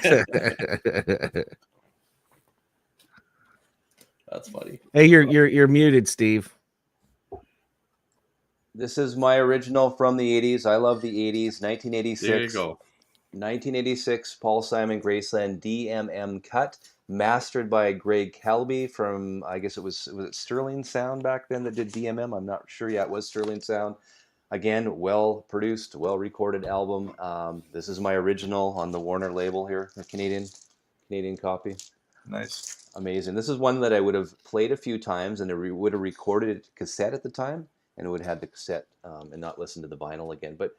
That's funny. Hey, you're muted, Steve. This is my original from the 80s. I love the 80s. 1986. There you go. 1986, Paul Simon Graceland DMM cut, mastered by Greg Calby from, I guess was it Sterling Sound back then that did DMM? I'm not sure. Yeah, it was Sterling Sound. Again, well produced, well recorded album. This is my original on the Warner label here, the Canadian copy. Nice. Amazing. This is one that I would have played a few times, and I would have recorded cassette at the time, and it would have had the cassette and not listen to the vinyl again. But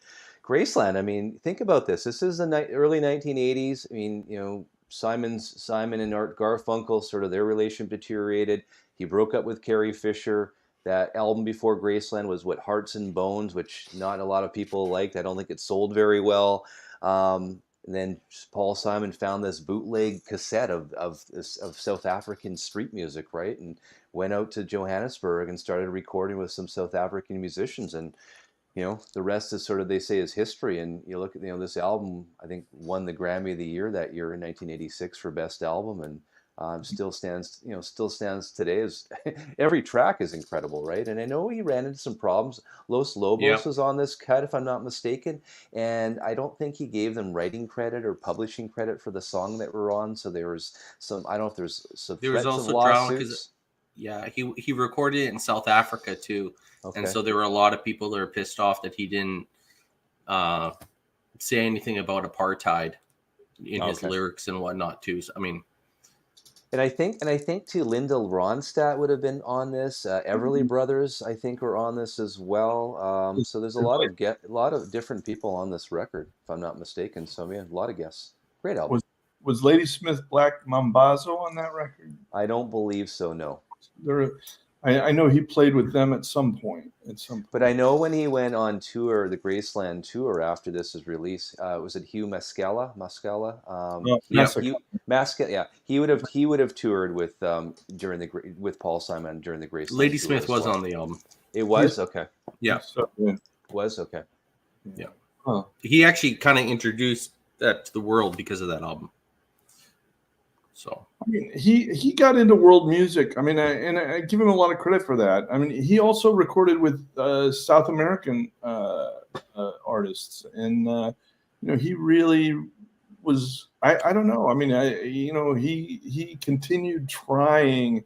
Graceland, I mean, think about this. This is the early 1980s. I mean, Simon and Art Garfunkel, sort of their relationship deteriorated. He broke up with Carrie Fisher. That album before Graceland was Hearts and Bones, which not a lot of people liked. I don't think it sold very well. And then Paul Simon found this bootleg cassette of South African street music, right? And went out to Johannesburg and started recording with some South African musicians. And the rest is sort of, they say, is history. And you look at, this album, I think won the Grammy of the Year that year in 1986 for Best Album, and still stands today as every track is incredible, right? And I know he ran into some problems. Los Lobos Yep. was on this cut, if I'm not mistaken, and I don't think he gave them writing credit or publishing credit for the song that we're on. So there was some, I don't know if there's some There was threats of also drama because lawsuits. he recorded it in South Africa too, and Okay. so there were a lot of people that were pissed off that he didn't say anything about apartheid in his Okay. lyrics and whatnot too. So, I mean, And I think too, Linda Ronstadt would have been on this. Everly Brothers, I think, were on this as well. So there's a lot of different people on this record, if I'm not mistaken. So yeah, a lot of guests. Great album. Was Ladysmith Black Mambazo on that record? I don't believe so. No. I know he played with them at some point. But I know when he went on tour, the Graceland tour after this was released, was it Hugh Mascala? Yeah, he would have toured with with Paul Simon during the Graceland Ladysmith tour was on the album. It was okay. Yeah, So, yeah. Was okay. Yeah. Huh. He actually kind of introduced that to the world because of that album. So I mean, he got into world music. I mean, I give him a lot of credit for that. I mean, he also recorded with South American artists, and he really was. I don't know. I mean, he continued trying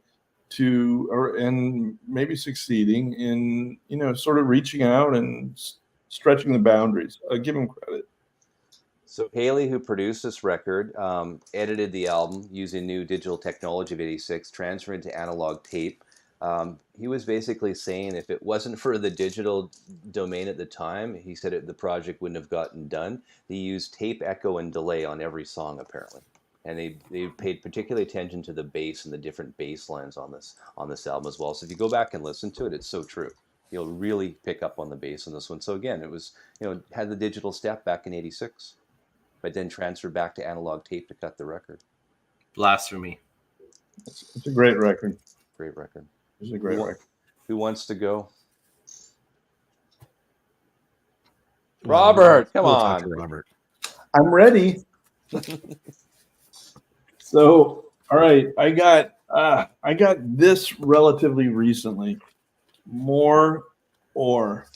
to, and maybe succeeding in sort of reaching out and stretching the boundaries. I give him credit. So Haley, who produced this record, edited the album using new digital technology of '86, transferred to analog tape. He was basically saying if it wasn't for the digital domain at the time, he said the project wouldn't have gotten done. They used tape echo and delay on every song, apparently. And they paid particular attention to the bass and the different bass lines on this album as well. So if you go back and listen to it, it's so true. You'll really pick up on the bass on this one. So again, it was, had the digital step back in '86. But then transferred back to analog tape to cut the record. blasphemy. It's a great record. Great record. It's a great record. Who wants to go? Robert, come on. Talk to Robert. I'm ready. So, all right, I got this relatively recently. More or.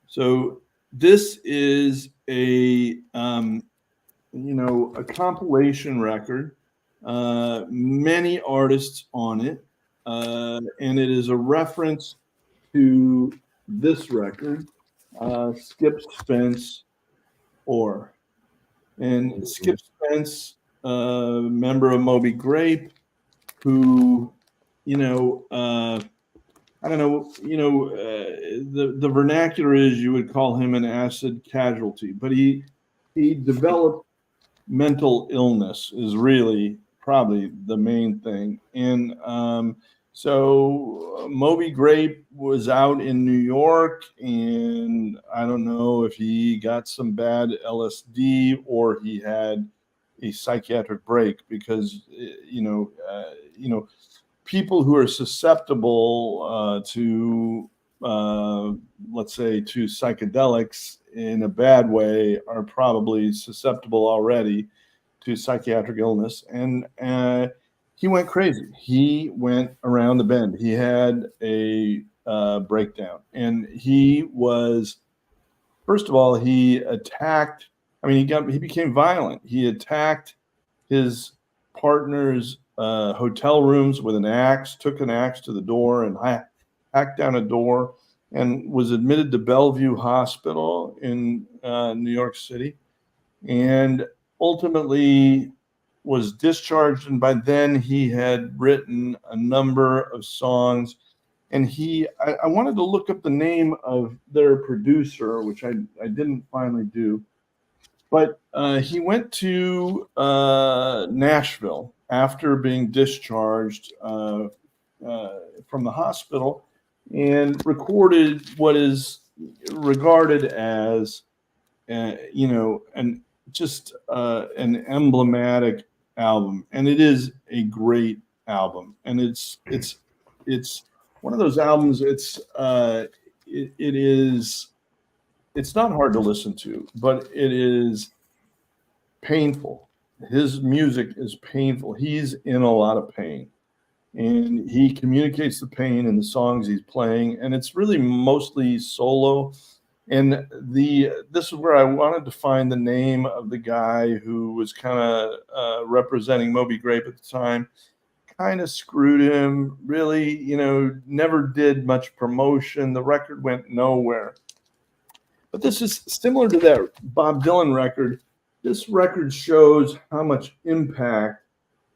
So this is a compilation record. Many artists on it, and it is a reference to this record, Skip Spence Or. And Skip Spence, member of Moby Grape, who, I don't know, the vernacular is you would call him an acid casualty, but he developed mental illness is really probably the main thing. And so Moby Grape was out in New York, and I don't know if he got some bad LSD or he had a psychiatric break, because people who are susceptible to let's say to psychedelics in a bad way are probably susceptible already to psychiatric illness. And he went crazy. He went around the bend. He had a breakdown, and he was, first of all, he attacked. I mean, he became violent. He attacked his partner's hotel rooms with an axe, took an axe to the door and hacked down a door, and was admitted to Bellevue Hospital in New York City, and ultimately was discharged. And by then he had written a number of songs. And I wanted to look up the name of their producer, which I didn't finally do. But he went to Nashville after being discharged from the hospital, and recorded what is regarded as, an emblematic album. And it is a great album. And it's one of those albums. It's not hard to listen to, but it is painful. His music is painful. He's in a lot of pain, and he communicates the pain in the songs he's playing, and it's really mostly solo. And this is where I wanted to find the name of the guy who was kind of representing Moby Grape at the time. Kind of screwed him, really, never did much promotion. The record went nowhere. But this is similar to that Bob Dylan record. This record shows how much impact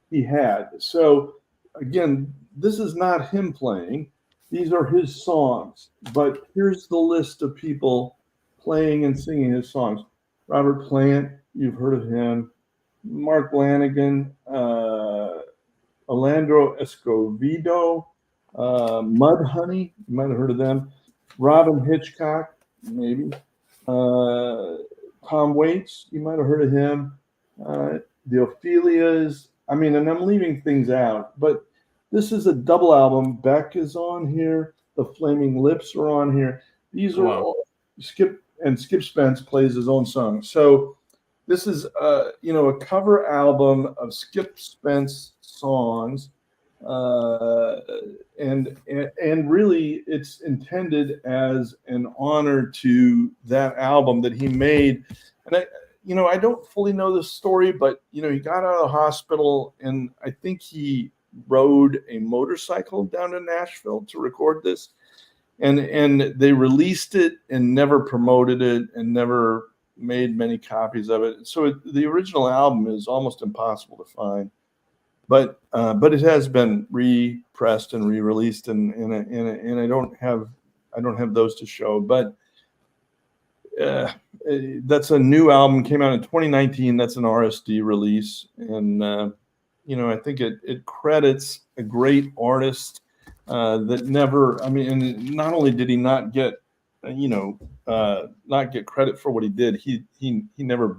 he had. So again, this is not him playing. These are his songs. But here's the list of people playing and singing his songs. Robert Plant, you've heard of him. Mark Lanigan, Alejandro Escovedo, Mudhoney, you might have heard of them. Robin Hitchcock, maybe. Tom Waits, you might have heard of him. The Ophelias. I mean, and I'm leaving things out, but this is a double album. Beck is on here. The Flaming Lips are on here. These are all Skip Spence plays his own song. So this is a cover album of Skip Spence songs. And really it's intended as an honor to that album that he made. And I don't fully know the story, but he got out of the hospital, and I think he rode a motorcycle down to Nashville to record this, and they released it and never promoted it and never made many copies of it. So the original album is almost impossible to find. But it has been repressed and re-released, and I don't have those to show. But that's a new album, came out in 2019. That's an RSD release, and I think it credits a great artist that never. I mean, and not only did he not get not get credit for what he did, he never,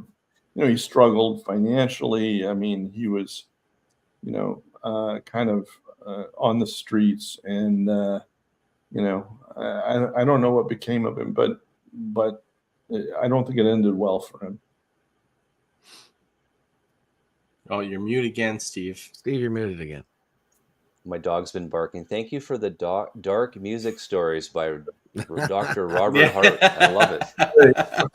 he struggled financially. I mean, he was kind of on the streets, and I don't know what became of him, but I don't think it ended well for him. Oh, you're mute again, Steve. Steve, you're muted again. My dog's been barking. Thank you for the dark music stories by Dr. Robert Hart. I love it.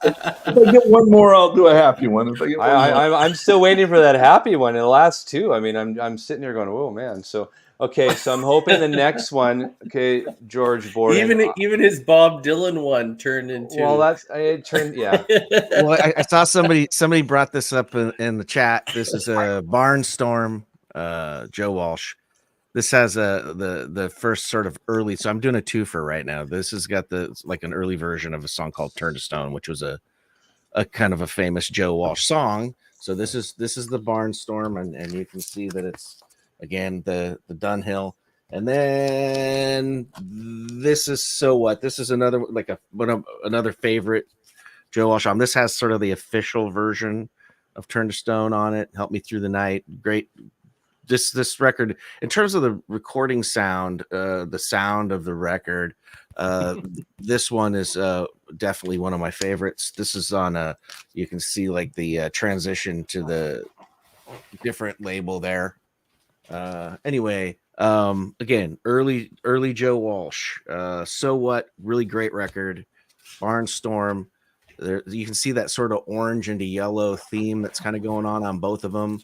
If I get one more, I'll do a happy one. If I get one more. I'm still waiting for that happy one. And the last two, I mean, I'm sitting here going, oh man. So okay, so I'm hoping the next one. Okay, George Borden. Even his Bob Dylan one turned into. Well, yeah. Well, I saw somebody brought this up in the chat. This is a Barnstorm, Joe Walsh. This has the first sort of early. So I'm doing a twofer right now. This has got an early version of a song called "Turn to Stone," which was a kind of a famous Joe Walsh song. So this is the Barnstorm, and you can see that it's again the Dunhill, and then this is So What. This is another another favorite Joe Walsh album. This has sort of the official version of "Turn to Stone" on it. Help Me Through the Night. Great. This record, in terms of the recording sound, the sound of the record, this one is definitely one of my favorites. This is on you can see like the transition to the different label there. Anyway, again, early Joe Walsh. So What, really great record. Barnstorm. There, you can see that sort of orange into yellow theme that's kind of going on both of them.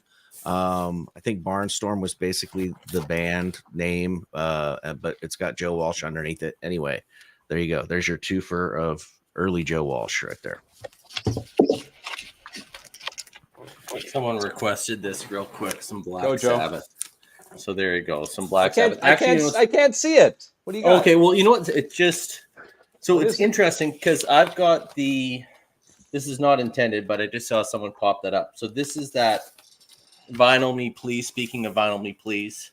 I think Barnstorm was basically the band name, but it's got Joe Walsh underneath it. Anyway, there you go. There's your twofer of early Joe Walsh right there. Someone requested this real quick. Some Black Sabbath. So there you go. Some Black Sabbath. Actually, I can't see it. What do you got? Okay, well, you know what? It's interesting because I've got this is not intended, but I just saw someone pop that up. So this is that Vinyl Me Please. Speaking of Vinyl Me Please,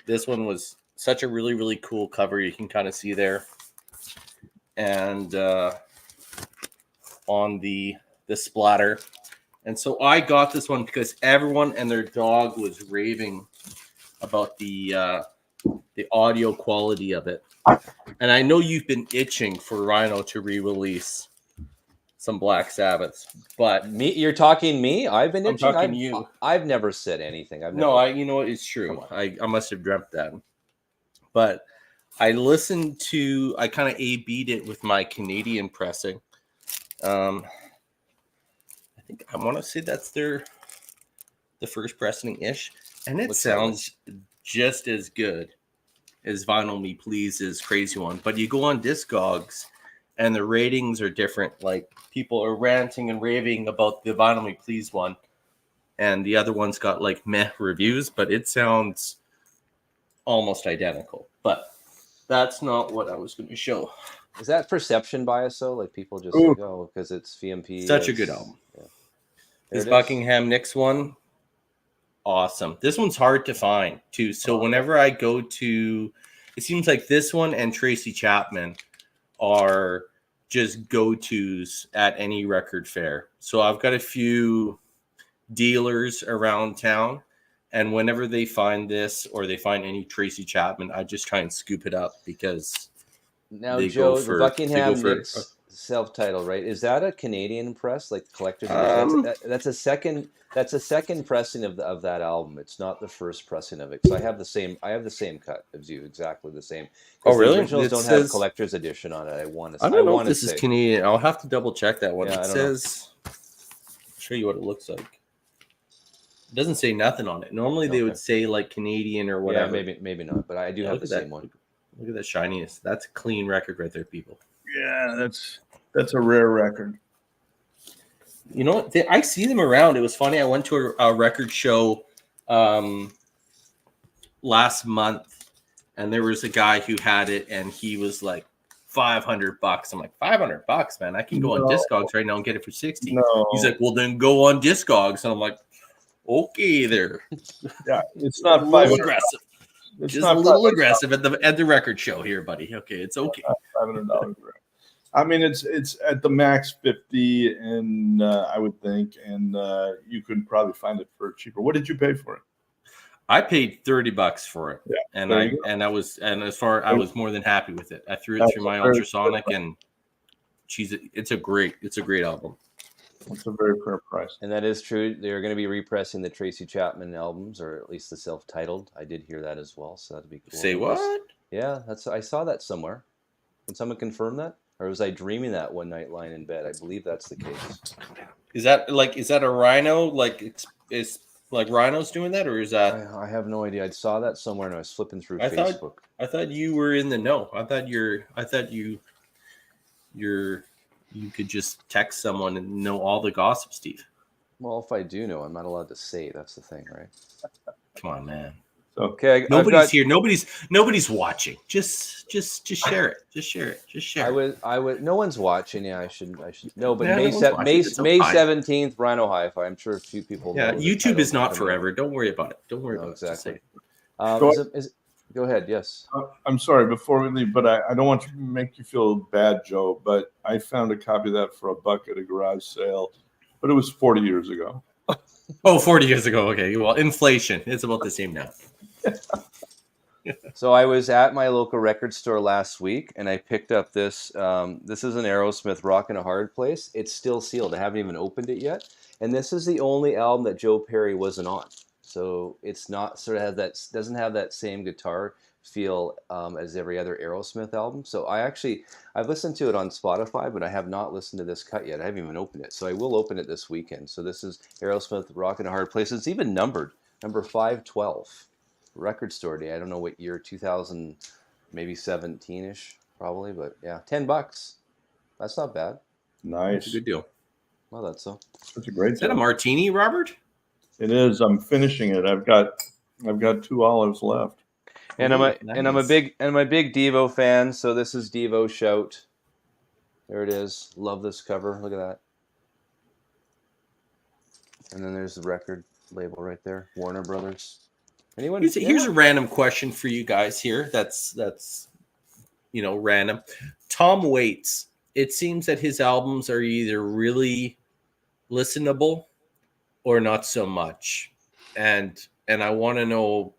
this one was such a really, really cool cover. You can kind of see there. And on the splatter. And so I got this one because everyone and their dog was raving about the the audio quality of it. And I know you've been itching for Rhino to re-release some Black Sabbaths, but You're talking me? I've been I'm itching. talking you. I've never said anything. You know what? It's true. I must have dreamt that. But I kind of A-B'd it with my Canadian pressing. I think I want to say that's the first pressing-ish. And it sounds just as good as Vinyl Me Please's Crazy One. But you go on Discogs, and the ratings are different. Like, people are ranting and raving about the Vinyl Me Please one, and the other one's got like meh reviews, but it sounds almost identical. But that's not what I was going to show. Is that perception bias though? Like people just like, oh, because it's VMP. Such a good album. Yeah. This Buckingham Nicks one, awesome. This one's hard to find too. So whenever I go to, it seems like this one and Tracy Chapman are just go-tos at any record fair. So I've got a few dealers around town, and whenever they find this or they find any Tracy Chapman, I just try and scoop it up because now Joe, the Buckingham Nicks self-titled, right? Is that a Canadian press, like collector's edition? That's a second pressing of that album. It's not the first pressing of it. So I have the same cut as you, exactly the same. Oh, really? The originals don't have collector's edition on it. I don't know if this is Canadian. I'll have to double check that one. Yeah, it says, I'll show you what it looks like. It doesn't say nothing on it. Normally they would say like Canadian or whatever. Yeah, maybe not, but I do have the same one. Look at that shininess. That's a clean record right there, people. Yeah, that's a rare record. You know what? I see them around. It was funny. I went to a record show last month, and there was a guy who had it, and he was like $500. I'm like, $500, man. I can go on Discogs right now and get it for $60. No. He's like, well, then go on Discogs, and I'm like, okay, there. Yeah, it's not a little aggressive. Just a little aggressive at the record show here, buddy. Okay, it's okay. $500. I mean, it's at the max 50, and I would think, and you could probably find it for cheaper. What did you pay for it? I paid $30 for it, yeah, and I was more than happy with it. I threw it through my ultrasonic, and it's a great album. It's a very fair price, and that is true. They're going to be repressing the Tracy Chapman albums, or at least the self-titled. I did hear that as well, so that'd be cool. Say what? Yeah, I saw that somewhere. Can someone confirm that? Or was I dreaming that one night lying in bed? I believe that's the case. Is that a Rhino? Like, is like Rhino's doing that, or is that? I have no idea. I saw that somewhere, and I was flipping through Facebook. I thought you were in the know. I thought you could just text someone and know all the gossip, Steve. Well, if I do know, I'm not allowed to say. That's the thing, right? Come on, man. Okay, nobody's here. Nobody's watching. Just share it. Just share it. I would. No one's watching. Yeah, I should. No, but May 17th, Rhino Hi-Fi. I'm sure a few people. Yeah, YouTube is not forever. Don't worry about it. Don't worry about exactly. It. Go ahead. Yes. I'm sorry. Before we leave, but I don't want to make you feel bad, Joe. But I found a copy of that for $1 at a garage sale, but it was 40 years ago. Oh, 40 years ago. Okay. Well, inflation. It's about the same now. So I was at my local record store last week, and I picked up this. This is an Aerosmith Rockin' a Hard Place. It's still sealed. I haven't even opened it yet. And this is the only album that Joe Perry wasn't on. So it's not doesn't have that same guitar feel as every other Aerosmith album. So I've listened to it on Spotify, but I have not listened to this cut yet. I haven't even opened it. So I will open it this weekend. So this is Aerosmith Rockin' a Hard Place. It's even numbered, number 512. Record store day. I don't know what year, 2000, maybe 17-ish, probably, but yeah, $10. That's not bad. Nice. That's a good deal. Well, that's a great deal. Is that a martini, Robert? It is. I'm finishing it. I've got 2 olives left. And I'm a big Devo fan, so this is Devo Shout. There it is. Love this cover. Look at that. And then there's the record label right there. Warner Brothers. Anyone? Here's a random question for you guys here. That's random. Tom Waits. It seems that his albums are either really listenable or not so much. And I want to know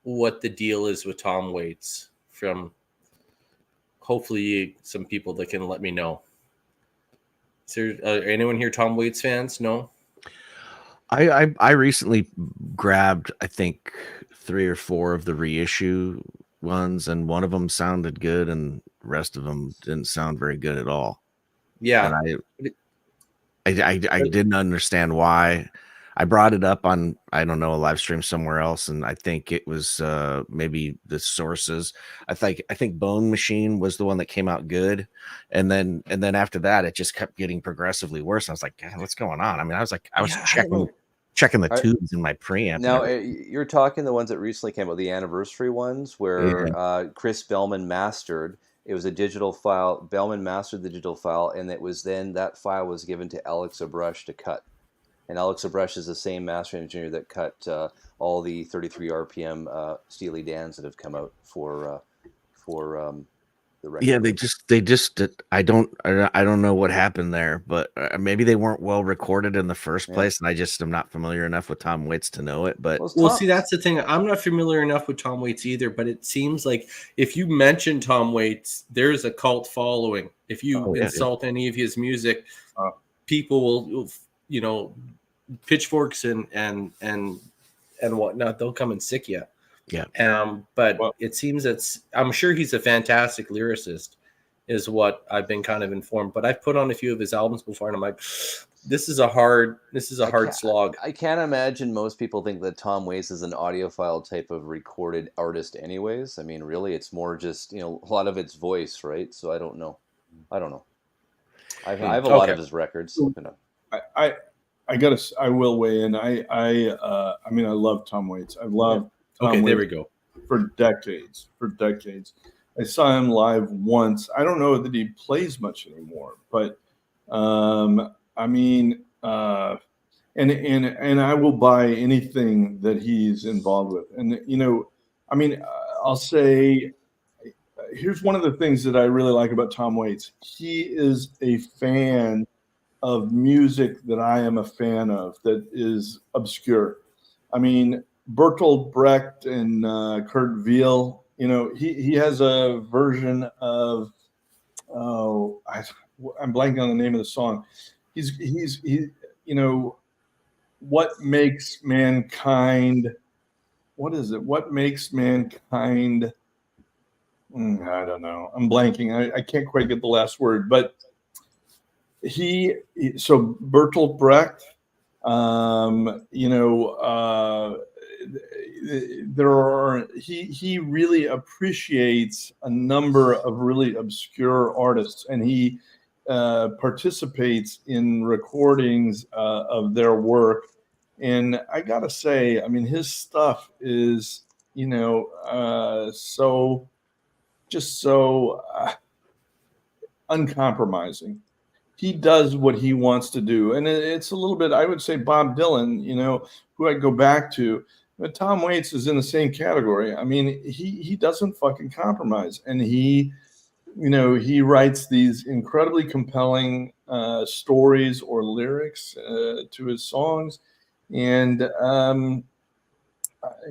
what the deal is with Tom Waits from hopefully some people that can let me know. Is there anyone here Tom Waits fans? No? I recently grabbed, I think, 3 or 4 of the reissue ones, and one of them sounded good, and the rest of them didn't sound very good at all. Yeah. And I didn't understand why. I brought it up on, I don't know, a live stream somewhere else, and I think it was maybe the sources. I think Bone Machine was the one that came out good, and then after that, it just kept getting progressively worse. I was like, God, what's going on? I mean, I was checking the tubes in my preamp. Now, you're talking the ones that recently came out, the anniversary ones, where Chris Bellman mastered. It was a digital file. Bellman mastered the digital file, and it was then that file was given to Alex Abrush to cut. And Alex Abrush is the same mastering engineer that cut all the 33 RPM Steely Dans that have come out for the record. Yeah, they just I don't know what happened there, but maybe they weren't well recorded in the first place, and I just am not familiar enough with Tom Waits to know it. But well, see, that's the thing. I'm not familiar enough with Tom Waits either, but it seems like if you mention Tom Waits, there's a cult following. If you insult any of his music, people will, you know, pitchforks and whatnot, they'll come and sick you. Yeah. But it seems I'm sure he's a fantastic lyricist, is what I've been kind of informed. But I've put on a few of his albums before, and I'm like, this is a hard slog. I can't imagine most people think that Tom Waits is an audiophile type of recorded artist anyways. I mean, really, it's more just, you know, a lot of it's voice, right? So I don't know. I have a lot of his records. You know. I will weigh in. I mean, I love Tom Waits. I've loved Tom Waits there we go. For decades. I saw him live once. I don't know that he plays much anymore, but I mean, and I will buy anything that he's involved with. And you know, I mean, I'll say, here's one of the things that I really like about Tom Waits. He is a fan of music that I am a fan of, that is obscure. I mean, Bertolt Brecht and Kurt Weill, you know, he has a version of, I'm blanking on the name of the song. He's you know, what makes mankind, what is it? What makes mankind, I don't know. I'm blanking. I can't quite get the last word, but so Bertolt Brecht, you know, he really appreciates a number of really obscure artists, and he participates in recordings of their work. And I gotta say, I mean, his stuff is, you know, so uncompromising. He does what he wants to do. And it's a little bit, I would say, Bob Dylan, you know, who I go back to. But Tom Waits is in the same category. I mean, he doesn't fucking compromise. And he, you know, he writes these incredibly compelling stories or lyrics to his songs. And,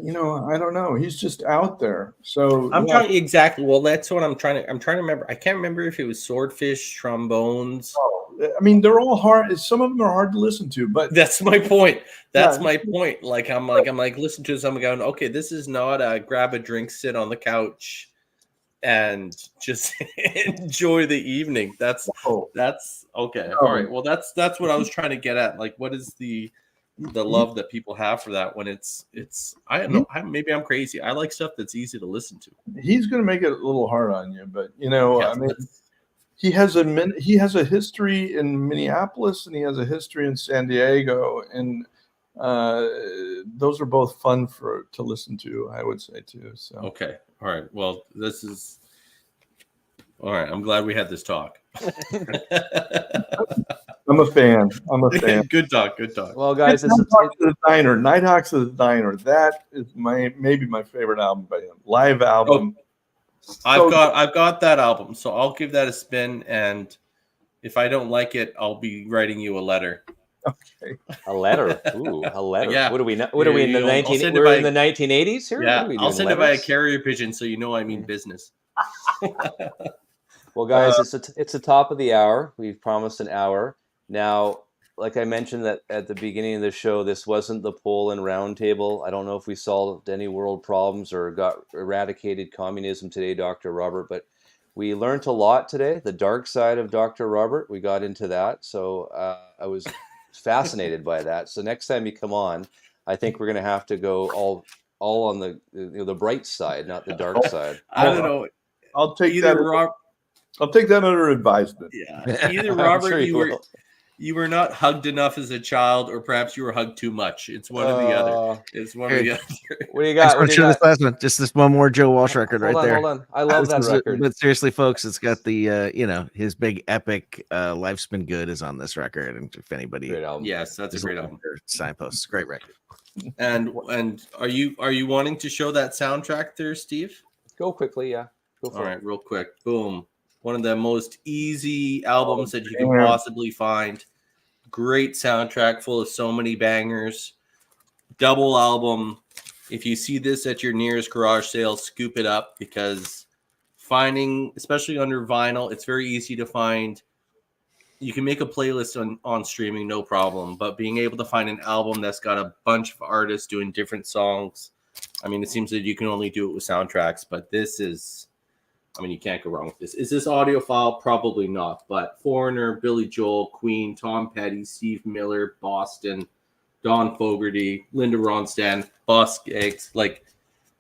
you know, I don't know. He's just out there. So I'm trying exactly. Well, that's what I'm trying to remember. I can't remember if it was Swordfish, Trombones. I mean, they're all hard. Some of them are hard to listen to, but that's my point. That's my point. Like I'm like listen to someone going, okay, this is not a grab a drink, sit on the couch, and just enjoy the evening. That's okay. All right. Well, that's what I was trying to get at. Like, what is the love that people have for that when it's I don't know. Maybe I'm crazy. I like stuff that's easy to listen to. He's going to make it a little hard on you, but you know, I mean. He has a history in Minneapolis, and he has a history in San Diego, and those are both fun to listen to, I would say too. So okay, all right. Well, this is all right. I'm glad we had this talk. I'm a fan. Good talk. Well, guys, Nighthawks to the Diner. That is maybe my favorite album by him. Live album. Oh. I've got that album, so I'll give that a spin, and if I don't like it, I'll be writing you a letter. Okay. A letter. Ooh, a letter. Yeah. What are we? What are we in the I'll 19? send it We're by- in the 1980s here. What Yeah, are we doing? I'll send it by a letters? carrier pigeon, so you know I mean business. Well, guys, it's the top of the hour. We've promised an hour. Now, like I mentioned that at the beginning of the show, this wasn't the Poland Roundtable. I don't know if we solved any world problems or got eradicated communism today, Dr. Robert, but we learned a lot today. The dark side of Dr. Robert, we got into that. So I was fascinated by that. So next time you come on, I think we're going to have to go all on the bright side, not the dark side. I don't know. I'll take Either that. I'll take that under advisement. Yeah. Either I'm Robert, sure you were not hugged enough as a child, or perhaps you were hugged too much. It's one or the other. It's one or the other. What do you got? What do you got? This last one. Just this one more Joe Walsh record right there. Hold on. I love that record. But seriously, folks, it's got the his big epic "Life's Been Good" is on this record, and if anybody, Great album. Yes, that's a great album. Signposts, great record. And are you wanting to show that soundtrack there, Steve? Go quickly, yeah. Go for All it. right, real quick. Boom. One of the most easy albums that you can possibly find. Great soundtrack full of so many bangers. Double album. If you see this at your nearest garage sale, scoop it up, because finding, especially under vinyl, it's very easy to find. You can make a playlist on streaming, no problem. But being able to find an album that's got a bunch of artists doing different songs, I mean, it seems that you can only do it with soundtracks, but this is, I mean, you can't go wrong with this. Is this audiophile? Probably not. But Foreigner, Billy Joel, Queen, Tom Petty, Steve Miller, Boston, Don Fogerty, Linda Ronstadt, Boss Eggs. Like,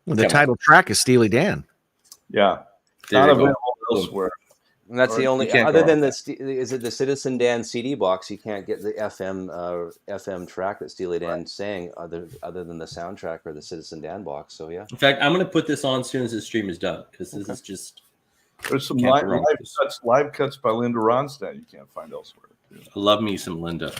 the title track is Steely Dan. Yeah. There Not you go. available elsewhere. And that's Or the only, you can't other go than wrong is it the Citizen Dan CD box? You can't get the FM track that Steely Dan sang other than the soundtrack or the Citizen Dan box. So yeah. In fact, I'm going to put this on as soon as the stream is done, because this is just. There's some Can't live, go wrong with this. live cuts by Linda Ronstadt you can't find elsewhere. I love me some Linda.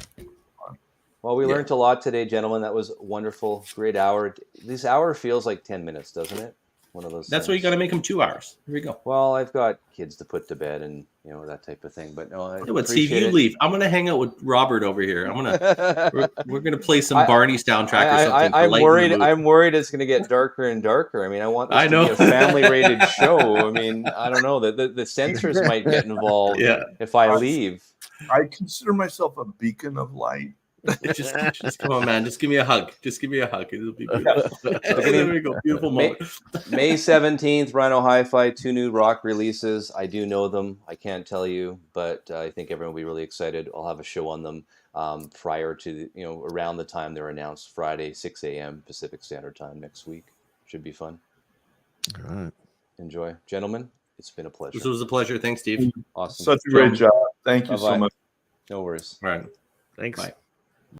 Well, we learned a lot today, gentlemen. That was wonderful. Great hour. This hour feels like 10 minutes, doesn't it? One of those. That's why you got to make them 2 hours. Here we go. Well, I've got kids to put to bed and that type of thing. But no, I But Steve, you it. leave. I'm gonna hang out with Robert over here. We're gonna play some Barney soundtrack or something. I'm worried it's gonna get darker and darker. I mean, I want this to be a family rated show. I mean, I don't know. The censors might get involved if I leave. I consider myself a beacon of light. Just come on, man. Just give me a hug. It'll be beautiful. There we go. Beautiful moment. May 17th, Rhino Hi-Fi, 2 new rock releases. I do know them. I can't tell you, but I think everyone will be really excited. I'll have a show on them prior to, around the time they're announced, Friday, 6 a.m. Pacific Standard Time next week. Should be fun. All right. Enjoy. Gentlemen, it's been a pleasure. This was a pleasure. Thanks, Steve. Awesome. Such a great job. Thank you Bye-bye. so much. No worries. All right. Thanks. Bye.